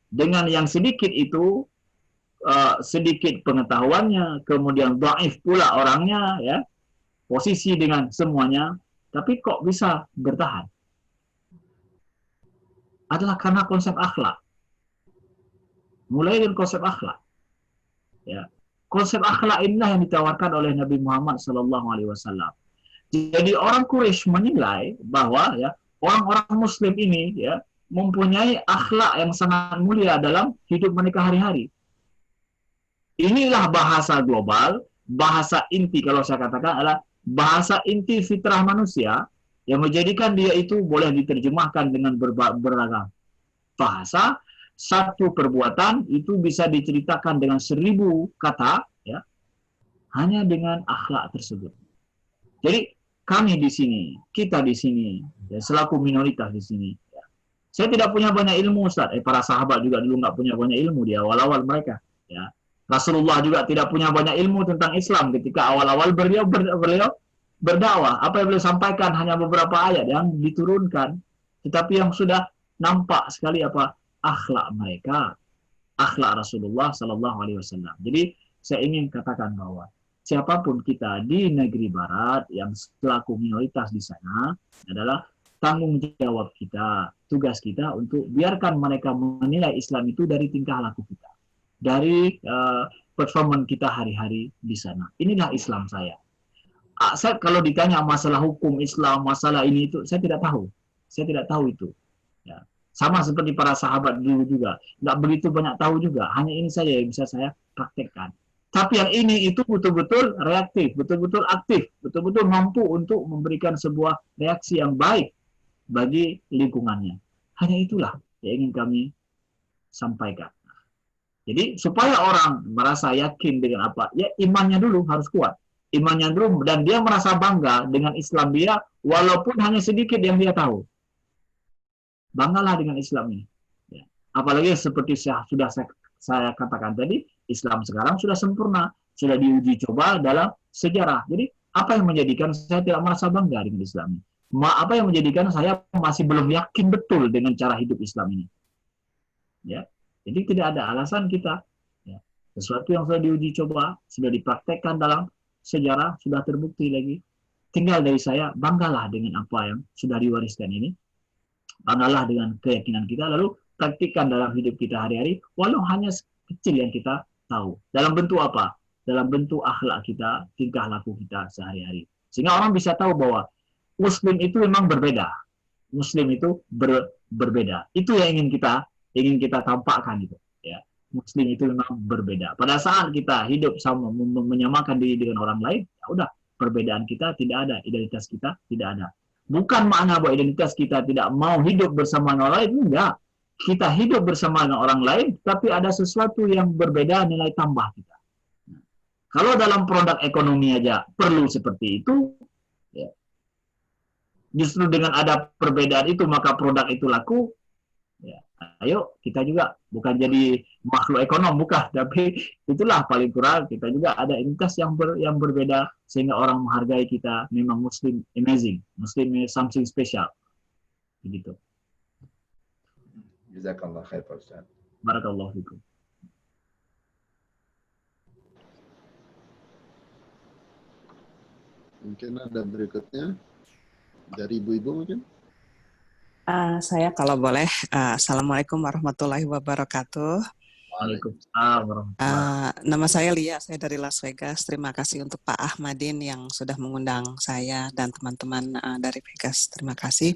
Dengan yang sedikit itu sedikit pengetahuannya, kemudian dhaif pula orangnya, ya, posisi dengan semuanya, tapi kok bisa bertahan? Adalah karena konsep akhlak. Mulai dari konsep akhlak. Ya. Konsep akhlak inilah yang ditawarkan oleh Nabi Muhammad SAW. Jadi orang Quraisy menilai bahwa ya orang-orang Muslim ini ya mempunyai akhlak yang sangat mulia dalam hidup mereka hari-hari. Inilah bahasa global, bahasa inti kalau saya katakan adalah bahasa inti fitrah manusia yang menjadikan dia itu boleh diterjemahkan dengan beragam bahasa. Satu perbuatan itu bisa diceritakan dengan 1000 kata, ya, hanya dengan akhlak tersebut. Jadi kami di sini, kita di sini, ya, selaku minoritas di sini, ya, saya tidak punya banyak ilmu, Ustaz. Para sahabat juga dulu nggak punya banyak ilmu di awal-awal mereka. Ya. Rasulullah juga tidak punya banyak ilmu tentang Islam ketika awal-awal beliau berdakwah. Apa yang beliau sampaikan hanya beberapa ayat yang diturunkan, tetapi yang sudah nampak sekali apa akhlak mereka, akhlak Rasulullah Sallallahu Alaihi Wasallam. Jadi saya ingin katakan bahwa siapapun kita di negeri Barat yang selaku minoritas di sana adalah tanggung jawab kita, tugas kita untuk biarkan mereka menilai Islam itu dari tingkah laku kita, dari performan kita hari-hari di sana. Inilah Islam saya. Saya kalau ditanya masalah hukum Islam, masalah ini itu, saya tidak tahu. Saya tidak tahu itu. Ya. Sama seperti para sahabat dulu juga. Nggak begitu banyak tahu juga. Hanya ini saja yang bisa saya praktekkan. Tapi yang ini itu betul-betul reaktif, betul-betul aktif, betul-betul mampu untuk memberikan sebuah reaksi yang baik bagi lingkungannya. Hanya itulah yang ingin kami sampaikan. Jadi supaya orang merasa yakin dengan apa? Ya imannya dulu harus kuat. Imannya dulu dan dia merasa bangga dengan Islam dia walaupun hanya sedikit yang dia tahu. Banggalah dengan Islam ini. Ya. Apalagi seperti sudah saya katakan tadi, Islam sekarang sudah sempurna, sudah diuji coba dalam sejarah. Jadi apa yang menjadikan saya tidak merasa bangga dengan Islam ini? Apa yang menjadikan saya masih belum yakin betul dengan cara hidup Islam ini? Ya, jadi tidak ada alasan kita. Ya. Sesuatu yang sudah diuji coba, sudah dipraktekkan dalam sejarah, sudah terbukti lagi. Tinggal dari saya, banggalah dengan apa yang sudah diwariskan ini. Banggalah dengan keyakinan kita, lalu praktikkan dalam hidup kita hari-hari, walau hanya kecil yang kita tahu. Dalam bentuk apa? Dalam bentuk akhlak kita, tingkah laku kita sehari-hari. Sehingga orang bisa tahu bahwa Muslim itu memang berbeda. Muslim itu berbeda. Itu yang ingin kita tampakkan itu. Ya. Muslim itu memang berbeda. Pada saat kita hidup sama menyamakan diri dengan orang lain, ya udah, perbedaan kita tidak ada, identitas kita tidak ada. Bukan makna bahwa identitas kita tidak mau hidup bersama orang lain, enggak. Kita hidup bersama dengan orang lain, tapi ada sesuatu yang berbeda nilai tambah kita. Nah, kalau dalam produk ekonomi aja perlu seperti itu, ya. Justru dengan ada perbedaan itu maka produk itu laku. Ya, ayo kita juga bukan jadi makhluk ekonom, bukan, tapi itulah paling kurang kita juga ada identitas yang berbeda sehingga orang menghargai kita. Memang Muslim amazing, Muslim is something special, begitu. Jazakallah khair Pak Ustaz. Barakallahu fikum. Mungkin ada berikutnya dari ibu-ibu mungkin. Saya kalau boleh, Assalamualaikum warahmatullahi wabarakatuh. Waalaikumsalam warahmatullahi. Nama saya Lia, saya dari Las Vegas. Terima kasih untuk Pak Ahmadin yang sudah mengundang saya dan teman-teman dari Vegas. Terima kasih.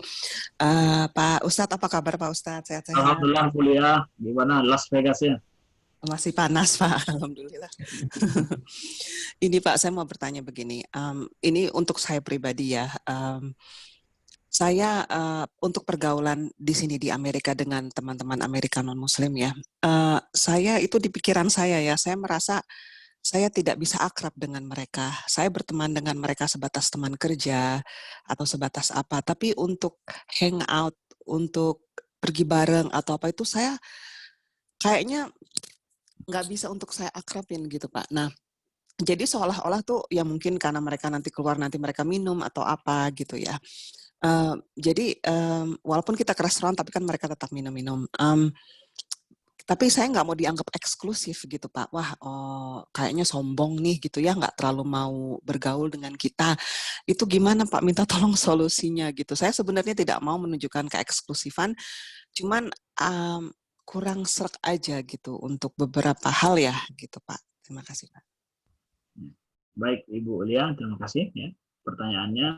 Pak Ustadz, apa kabar Pak Ustadz? Sehat-sehat? Alhamdulillah, kuliah. Gimana Las Vegasnya? Masih panas Pak, alhamdulillah. Ini Pak, saya mau bertanya begini. Ini untuk saya pribadi ya. Saya untuk pergaulan di sini di Amerika dengan teman-teman Amerika non-Muslim ya, saya itu di pikiran saya ya, saya merasa saya tidak bisa akrab dengan mereka. Saya berteman dengan mereka sebatas teman kerja atau sebatas apa, tapi untuk hang out, untuk pergi bareng atau apa itu saya kayaknya nggak bisa untuk saya akrabin gitu Pak. Nah, jadi seolah-olah tuh ya mungkin karena mereka nanti keluar nanti mereka minum atau apa gitu ya. Jadi walaupun kita ke restoran tapi kan mereka tetap minum-minum. Tapi saya nggak mau dianggap eksklusif gitu Pak. Wah, kayaknya sombong nih gitu ya, nggak terlalu mau bergaul dengan kita. Itu gimana Pak? Minta tolong solusinya gitu. Saya sebenarnya tidak mau menunjukkan keeksklusifan, cuman kurang sreg aja gitu untuk beberapa hal ya gitu Pak. Terima kasih Pak. Baik Ibu Lia, terima kasih ya pertanyaannya.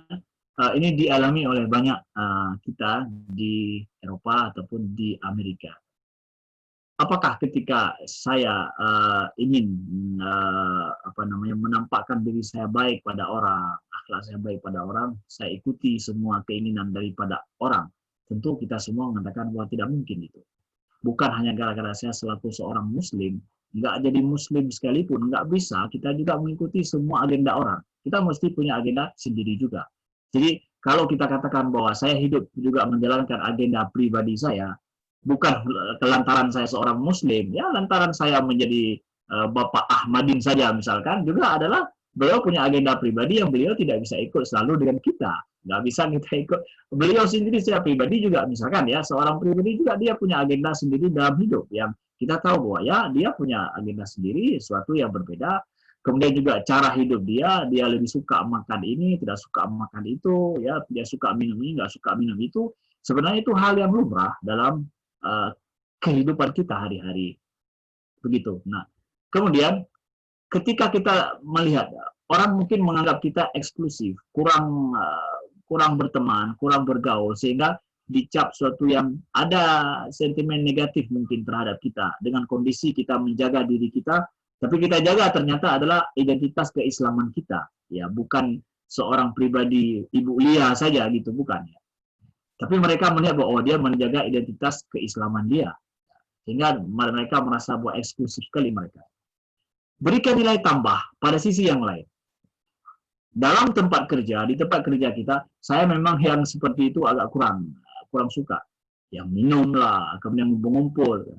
Ini dialami oleh banyak kita di Eropa ataupun di Amerika. Apakah ketika saya ingin menampakkan diri saya baik pada orang, akhlak saya baik pada orang, saya ikuti semua keinginan daripada orang? Tentu kita semua mengatakan bahwa tidak mungkin itu. Bukan hanya gara-gara saya selaku seorang Muslim, nggak jadi Muslim sekalipun, nggak bisa kita juga mengikuti semua agenda orang. Kita mesti punya agenda sendiri juga. Jadi kalau kita katakan bahwa saya hidup juga menjalankan agenda pribadi saya, bukan lantaran saya seorang Muslim, ya lantaran saya menjadi Bapak Ahmadin saja misalkan, juga adalah beliau punya agenda pribadi yang beliau tidak bisa ikut selalu dengan kita. Nggak bisa kita ikut. Beliau sendiri secara pribadi juga misalkan ya, seorang pribadi juga dia punya agenda sendiri dalam hidup yang kita tahu bahwa ya dia punya agenda sendiri, sesuatu yang berbeda. Kemudian juga cara hidup dia lebih suka makan ini, tidak suka makan itu, ya dia suka minum ini, nggak suka minum itu. Sebenarnya itu hal yang lumrah dalam kehidupan kita hari-hari. Begitu. Nah, kemudian ketika kita melihat orang mungkin menganggap kita eksklusif, kurang berteman, kurang bergaul, sehingga dicap suatu yang ada sentimen negatif mungkin terhadap kita dengan kondisi kita menjaga diri kita, tapi kita jaga ternyata adalah identitas keislaman kita, ya bukan seorang pribadi Ibu Lia saja gitu, bukan ya. Tapi mereka melihat bahwa dia menjaga identitas keislaman dia, sehingga mereka merasa bahwa eksklusif sekali mereka. Berikan nilai tambah pada sisi yang lain. Dalam tempat kerja, di tempat kerja kita, saya memang yang seperti itu agak kurang suka. Yang minum lah, kemudian mengumpul,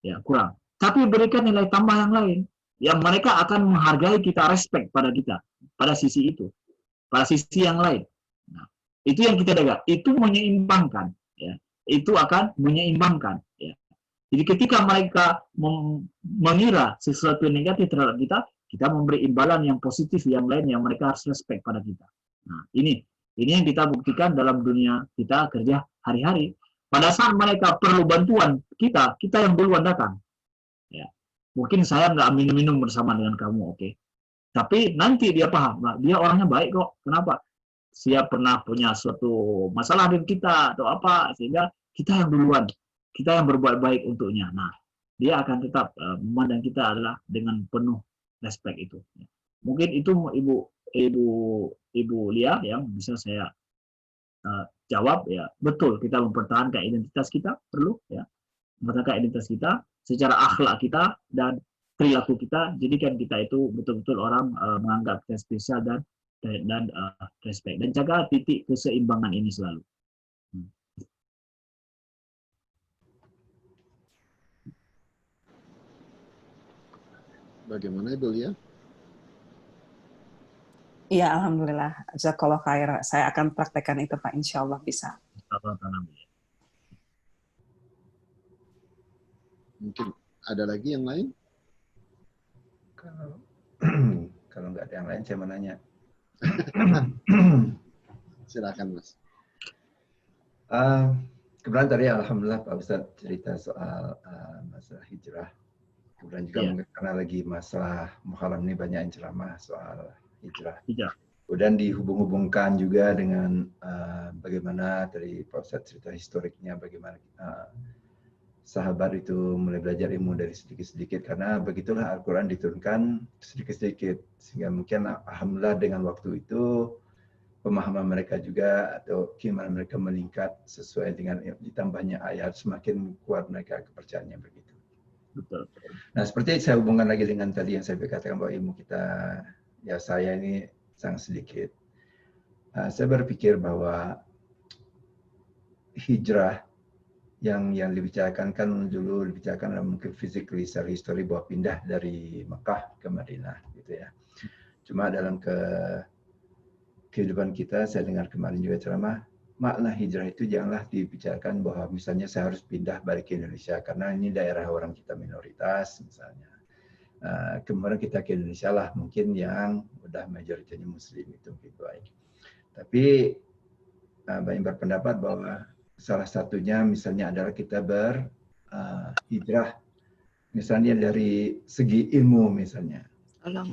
ya kurang. Tapi berikan nilai tambah yang lain, yang mereka akan menghargai kita, respect pada kita, pada sisi itu, pada sisi yang lain. Nah, itu yang kita jaga. Itu menyeimbangkan, ya. Itu akan menyeimbangkan, ya. Jadi ketika mereka mengira sesuatu yang negatif terhadap kita, kita memberi imbalan yang positif yang lain yang mereka harus respect pada kita. Nah, ini yang kita buktikan dalam dunia kita kerja hari-hari. Pada saat mereka perlu bantuan kita yang duluan datang. Ya. Mungkin saya nggak minum-minum bersama dengan kamu, oke. Tapi nanti dia paham, nah, dia orangnya baik kok. Kenapa? Dia pernah punya suatu masalah dengan kita atau apa, sehingga kita yang duluan, kita yang berbuat baik untuknya. Nah, dia akan tetap memandang kita adalah dengan penuh respect itu. Mungkin itu Ibu Lia yang bisa saya jawab ya. Betul, kita mempertahankan identitas kita, perlu ya. Mempertahankan identitas kita secara akhlak kita dan perilaku kita, jadikan kita itu betul-betul orang menganggap kita spesial dan respect, dan jaga titik keseimbangan ini selalu. Bagaimana Ibu Lia? Iya, alhamdulillah. Jazakallah khair. Saya akan praktekkan itu Pak, insya Allah bisa. Mungkin ada lagi yang lain? Kalau nggak ada yang lain, saya mau nanya. Silakan Mas. Kebetulan tadi alhamdulillah Pak Ustadz cerita soal masalah hijrah. Kemudian juga karena lagi masalah Muharram ini banyak yang ceramah soal hijrah. Kemudian dihubung-hubungkan juga dengan bagaimana dari Pak Ustadz cerita historiknya, bagaimana sahabat itu mulai belajar ilmu dari sedikit-sedikit, karena begitulah Al-Quran diturunkan sedikit-sedikit, sehingga mungkin alhamdulillah dengan waktu itu pemahaman mereka juga atau keimanan mereka meningkat sesuai dengan ditambahnya ayat, semakin kuat mereka kepercayaannya begitu. Betul. Nah, seperti saya hubungkan lagi dengan tadi yang saya katakan bahwa ilmu kita, ya saya ini sangat sedikit. Saya berpikir bahwa hijrah yang dibicarakan kan dulu dibicarakan mungkin physically secara histori bahwa pindah dari Mekah ke Madinah gitu ya. Cuma dalam kehidupan kita, saya dengar kemarin juga ceramah, makna hijrah itu janganlah dibicarakan bahwa misalnya saya harus pindah balik ke Indonesia karena ini daerah orang kita minoritas misalnya. Kemudian kita ke Indonesia lah mungkin yang udah mayoritasnya Muslim itu lebih baik. Tapi banyak berpendapat bahwa salah satunya misalnya adalah kita berhijrah misalnya dari segi ilmu misalnya.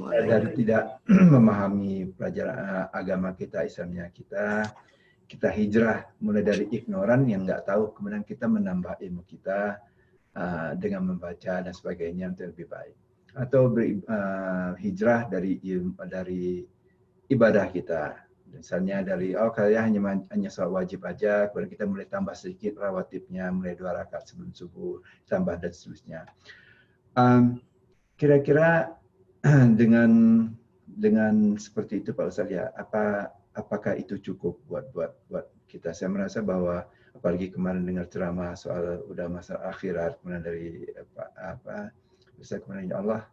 Dari tidak memahami pelajaran agama kita, Islamnya kita hijrah mulai dari ignoran yang nggak tahu, kemudian kita menambah ilmu kita dengan membaca dan sebagainya untuk lebih baik. Atau hijrah dari ibadah kita, misalnya dari kalian hanya sholat wajib aja, kemudian kita mulai tambah sedikit rawatibnya, mulai 2 rakaat sebelum subuh, tambah dan seterusnya. Kira-kira dengan seperti itu Pak Ustaz ya, apakah itu cukup buat kita? Saya merasa bahwa apalagi kemarin dengar ceramah soal udah masalah akhirat, kemudian dari Ustaz kemudian ya Allah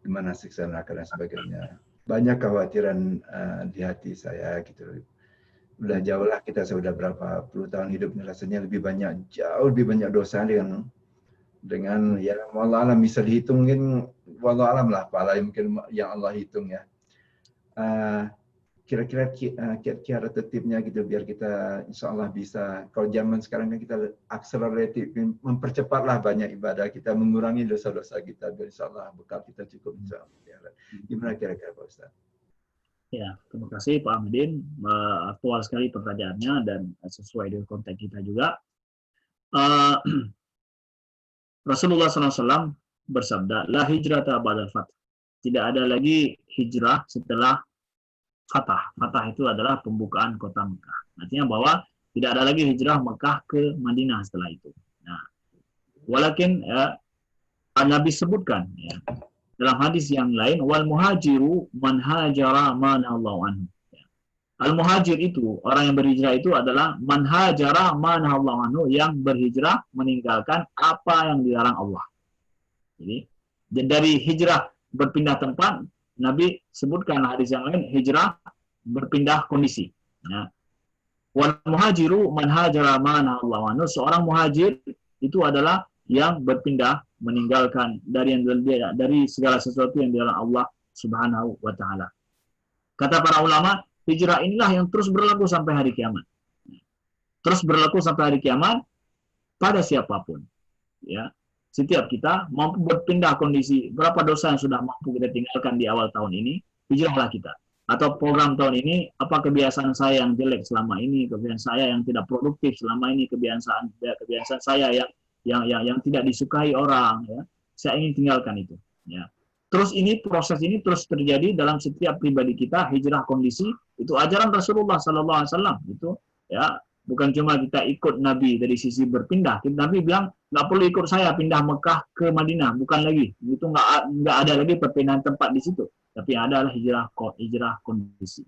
gimana siksa neraka dan sebagainya. Banyak kekhawatiran di hati saya gitu. Udah jauh lah kita sudah berapa puluh tahun hidup ini rasanya jauh lebih banyak dosa dengan ya wallah alam bisa dihitung mungkin wallah alam lah pahala mungkin yang Allah hitung ya. Kira-kira kiat atau tipnya gitu biar kita insya Allah bisa, kalau zaman sekarang kan kita akseleratif, mempercepatlah banyak ibadah kita, mengurangi dosa-dosa kita biar insya Allah bekal kita cukup insya Allah. Gimana kira-kira Pak Ustaz? Ya, terima kasih Pak Ahmadin, aktual sekali pertanyaannya dan sesuai dengan konteks kita juga. Rasulullah SAW bersabda, la hijrata ba'dal fath. Tidak ada lagi hijrah setelah fatah. Fatah itu adalah pembukaan kota Mekah. Artinya bahwa tidak ada lagi hijrah Mekah ke Madinah setelah itu. Nah, walakin Nabi sebutkan ya, dalam hadis yang lain, wal muhajiru man hajara man Allah anhu. Al muhajir itu, orang yang berhijrah itu adalah man hajara man Allah anhu, yang berhijrah meninggalkan apa yang dilarang Allah. Jadi dari hijrah berpindah tempat, Nabi sebutkan hadis yang lain, hijrah berpindah kondisi. Ya. Wal muhajiru man hajara man Allah anhu, seorang muhajir itu adalah yang berpindah meninggalkan dari segala sesuatu yang dilarang Allah Subhanahu wa taala. Kata para ulama, hijrah inilah yang terus berlaku sampai hari kiamat. Terus berlaku sampai hari kiamat pada siapapun. Ya. Setiap kita mampu berpindah kondisi, berapa dosa yang sudah mampu kita tinggalkan di awal tahun ini, hijrahlah kita. Atau program tahun ini, apa kebiasaan saya yang jelek selama ini, kebiasaan saya yang tidak produktif selama ini, kebiasaan saya yang tidak disukai orang, ya. Saya ingin tinggalkan itu. Ya. Terus proses ini terus terjadi dalam setiap pribadi kita, hijrah kondisi, itu ajaran Rasulullah SAW. Itu ya, bukan cuma kita ikut Nabi dari sisi berpindah. Nabi bilang, nggak perlu ikut saya pindah Mekah ke Madinah, bukan lagi. Itu nggak ada lagi perpindahan tempat di situ. Tapi adalah hijrah kondisi.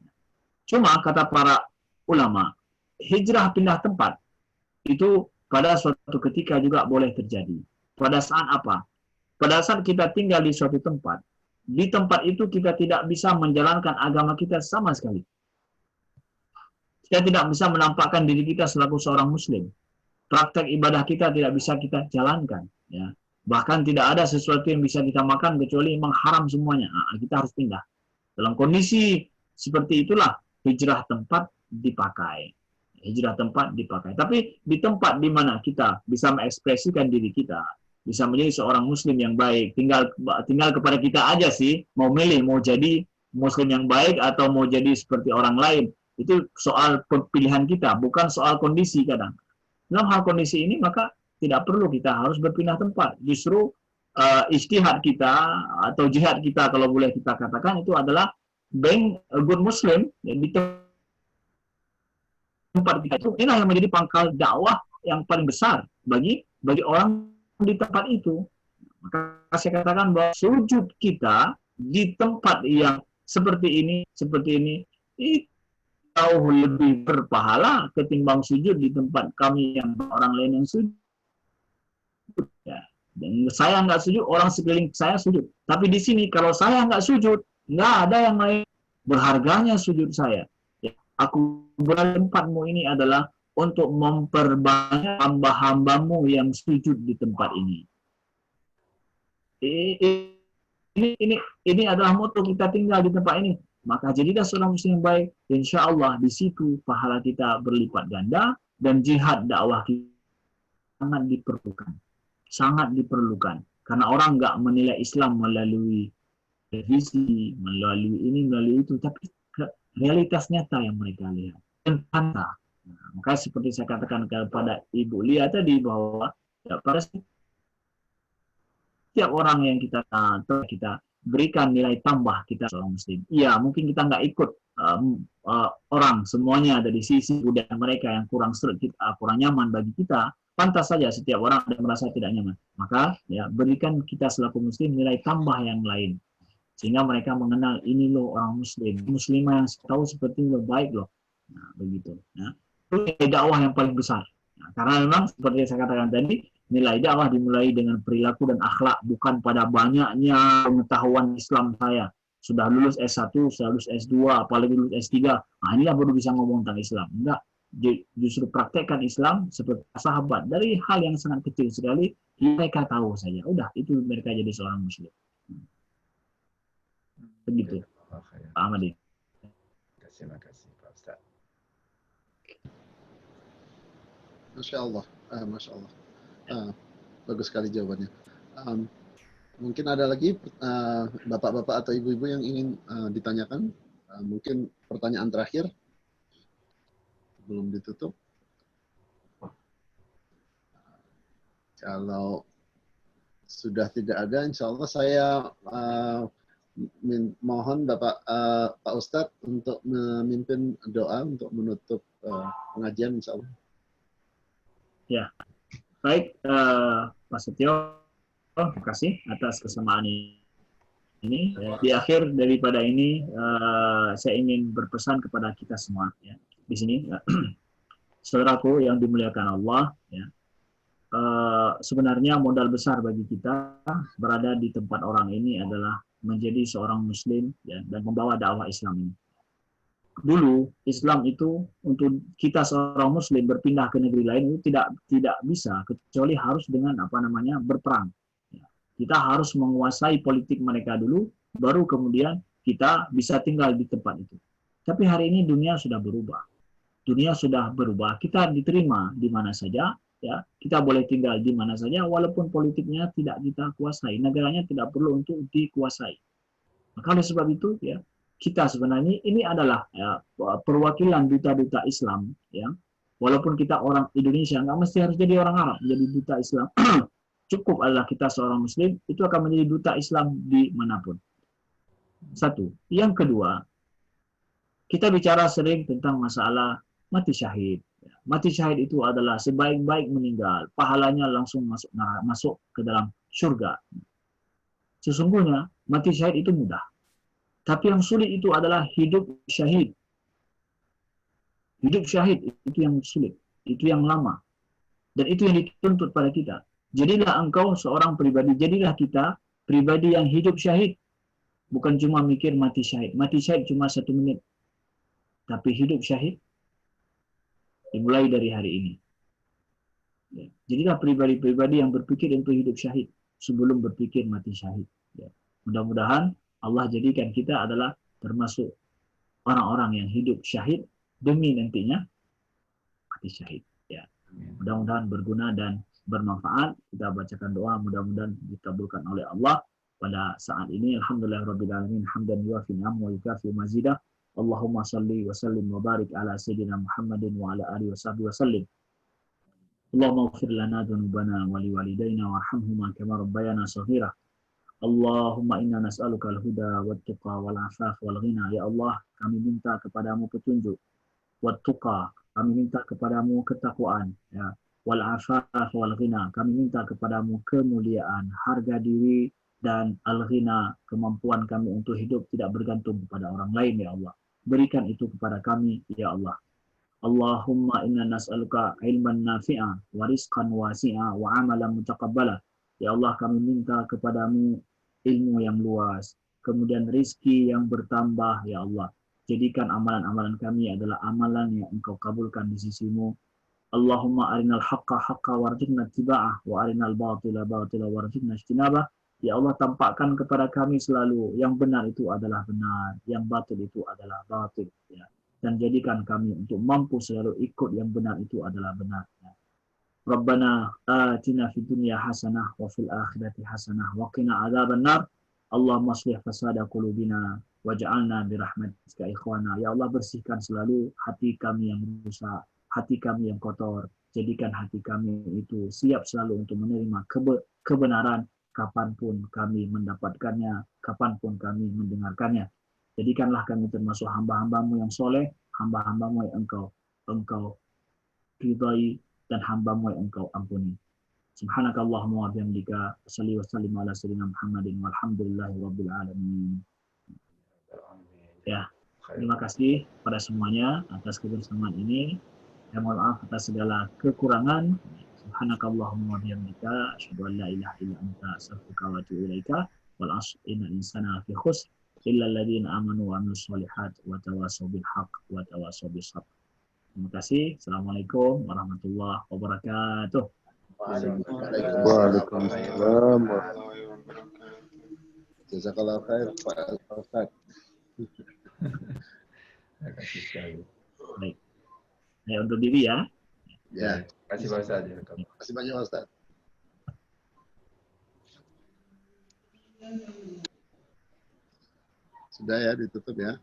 Cuma kata para ulama, hijrah pindah tempat itu pada suatu ketika juga boleh terjadi. Pada saat apa? Pada saat kita tinggal di suatu tempat, di tempat itu kita tidak bisa menjalankan agama kita sama sekali. Kita tidak bisa menampakkan diri kita selaku seorang muslim. Praktek ibadah kita tidak bisa kita jalankan. Ya. Bahkan tidak ada sesuatu yang bisa kita makan kecuali memang haram semuanya. Nah, kita harus pindah. Dalam kondisi seperti itulah hijrah tempat dipakai. Hijrah tempat dipakai. Tapi di tempat di mana kita bisa mengekspresikan diri kita, bisa menjadi seorang muslim yang baik, tinggal kepada kita aja sih, mau milih, mau jadi muslim yang baik atau mau jadi seperti orang lain. Itu soal pilihan kita, bukan soal kondisi kadang. Dalam hal kondisi ini maka tidak perlu kita harus berpindah tempat. Justru ijtihad kita atau jihad kita kalau boleh kita katakan itu adalah being a good Muslim di tempat kita itu. Inilah yang menjadi pangkal dakwah yang paling besar bagi orang di tempat itu. Maka saya katakan bahwa sujud kita di tempat yang seperti ini itu jauh lebih berpahala ketimbang sujud di tempat kami yang orang lain yang sujud. Ya. Dan saya nggak sujud, orang sekeliling saya sujud. Tapi di sini kalau saya nggak sujud, nggak ada yang lain berharganya sujud saya. Ya. Aku berempatmu ini adalah untuk memperbanyak hamba-hambamu yang sujud di tempat ini. Ini adalah moto kita tinggal di tempat ini. Maka jadilah seorang muslim yang baik. Insya Allah di situ pahala kita berlipat ganda dan jihad dakwah kita sangat diperlukan. Sangat diperlukan. Karena orang nggak menilai Islam melalui televisi, melalui ini, melalui itu. Tapi realitas nyata yang mereka lihat. Dan nyata. Nah, maka seperti saya katakan kepada Ibu Lia tadi bahwa ya, pada setiap orang yang kita berikan nilai tambah kita seorang muslim. Iya, mungkin kita nggak ikut orang semuanya dari sisi budaya mereka yang kurang seret, kurang nyaman bagi kita. Pantas saja setiap orang ada merasa tidak nyaman. Maka ya berikan kita selaku muslim nilai tambah yang lain. Sehingga mereka mengenal ini loh orang muslim. Muslimah yang tahu seperti ini loh, baik loh. Nah, begitu. Nah, itu dakwah yang paling besar. Nah, karena memang seperti yang saya katakan tadi, nilai dakwah dimulai dengan perilaku dan akhlak, bukan pada banyaknya pengetahuan Islam saya. Sudah lulus S1, sudah lulus S2, apalagi lulus S3. Nah, inilah baru bisa ngomong tentang Islam. Enggak. Justru praktekkan Islam seperti sahabat. Dari hal yang sangat kecil sekali, mereka tahu saja. Udah, itu mereka jadi seorang muslim. Begitu, Pak Ahmadi. Terima kasih, Pak Ustaz. Masya Allah, Masya Allah. Bagus sekali jawabannya. Mungkin ada lagi bapak-bapak atau ibu-ibu yang ingin ditanyakan. Mungkin pertanyaan terakhir belum ditutup. Kalau sudah tidak ada, insya Allah saya mohon Bapak Pak Ustadz untuk memimpin doa untuk menutup pengajian, insya Allah. Ya, baik Pak Setio, terima kasih atas kesamaan ini. Di akhir daripada ini, saya ingin berpesan kepada kita semua ya, di sini, saudaraku yang dimuliakan Allah. Ya, sebenarnya modal besar bagi kita berada di tempat orang ini adalah menjadi seorang Muslim ya, dan membawa dakwah Islam ini. Dulu Islam itu untuk kita seorang Muslim berpindah ke negeri lain itu tidak bisa kecuali harus dengan berperang. Ya. Kita harus menguasai politik mereka dulu, baru kemudian kita bisa tinggal di tempat itu. Tapi hari ini dunia sudah berubah. Dunia sudah berubah. Kita diterima di mana saja. Ya, kita boleh tinggal di mana saja walaupun politiknya tidak kita kuasai, negaranya tidak perlu untuk dikuasai. Maka oleh sebab itu ya kita sebenarnya ini adalah ya, perwakilan duta-duta Islam ya. Walaupun kita orang Indonesia nggak mesti harus jadi orang Arab menjadi duta Islam. Cukup adalah kita seorang Muslim itu akan menjadi duta Islam di manapun. Satu. Yang kedua, kita bicara sering tentang masalah mati syahid. Mati syahid itu adalah sebaik-baik meninggal, pahalanya langsung masuk ke dalam surga. Sesungguhnya mati syahid itu mudah. Tapi yang sulit itu adalah hidup syahid. Hidup syahid itu yang sulit, itu yang lama. Dan itu yang dituntut pada kita. Jadilah engkau seorang pribadi, jadilah kita pribadi yang hidup syahid. Bukan cuma mikir mati syahid. Mati syahid cuma 1 menit. Tapi hidup syahid dimulai dari hari ini. Ya. Jadilah pribadi-pribadi yang berpikir untuk hidup syahid sebelum berpikir mati syahid. Ya. Mudah-mudahan Allah jadikan kita adalah termasuk orang-orang yang hidup syahid demi nantinya mati syahid. Ya. Mudah-mudahan berguna dan bermanfaat. Kita bacakan doa, mudah-mudahan dikabulkan oleh Allah pada saat ini. Alhamdulillahirabbil alamin, hamdan yuafi ni'amahu wa yukafi mazidah. Allahumma salli wa sallim wa barik ala sayyidina Muhammadin wa ala alihi wa sahbihi wa sallim. Allahumma ighfir lana dhunubana wa liwalidayna warhamhuma kama rabbayana shaghira. Allahumma inna nas'aluka al-huda wat-tuqa wal-'afaf wal-ghina. Ya Allah, kami minta kepadamu petunjuk. Wat-tuqa, kami minta kepadamu ketakwaan, ya. Wal-'afaf wal-ghina, kami minta kepadamu kemuliaan, harga diri dan al-ghina, kemampuan kami untuk hidup tidak bergantung kepada orang lain, ya Allah. Berikan itu kepada kami, ya Allah. Allahumma inna nas'aluka ilman nafi'a wa rizqan wasi'a wa amalan mutaqabbala. Ya Allah, kami minta kepadamu ilmu yang luas, kemudian rizki yang bertambah, ya Allah. Jadikan amalan-amalan kami adalah amalan yang Engkau kabulkan di sisimu, Allahumma arinal haqqa haqqa warzuqna ittiba'ah wa arinal batila batila warzuqna ijtinabah. Ya Allah, tampakkan kepada kami selalu yang benar itu adalah benar, yang batil itu adalah batil, ya. Dan jadikan kami untuk mampu selalu ikut yang benar itu adalah benar, ya. Rabbana atina fid dunya hasanah wa fil akhirati hasanah wa qina adzabannar. Allahumma aslih fasada qulubina waj'alna bi rahmatika ikhwana. Ya Allah, bersihkan selalu hati kami yang rusak, hati kami yang kotor. Jadikan hati kami itu siap selalu untuk menerima kebenaran kapanpun kami mendapatkannya, kapanpun kami mendengarkannya. Jadikanlah kami termasuk hamba-hambamu yang soleh, hamba-hambamu yang engkau ridai, dan hambamu yang engkau ampuni. Subhanakallahumma wa bihamdika, salli wa sallim ala sayyidina Muhammadin walhamdulillahi rabbil alamin. Ya, terima kasih pada semuanya atas kebersamaan ini. Ya, mohon maaf atas segala kekurangan. Subhanakallahumma wa bihamdika, asyhadu an la ilaha illa anta, astaghfiruka wa atubu ilaika. Wal 'asr innal insana lafi khusr illa alladziina aamanu wa 'amilus shalihat wa tawassaw bil haqq wa tawassaw bis sabr. Terima kasih. Assalamualaikum warahmatullahi wabarakatuh. Waalaikumsalam. Jazakallah khair Pak Ustaz. Terima kasih sekali. Baik. Saya undur diri ya. Ya, Terima kasih Pak Ustaz. terima kasih banyak Pak Ustaz. Sudah ya, ditutup ya.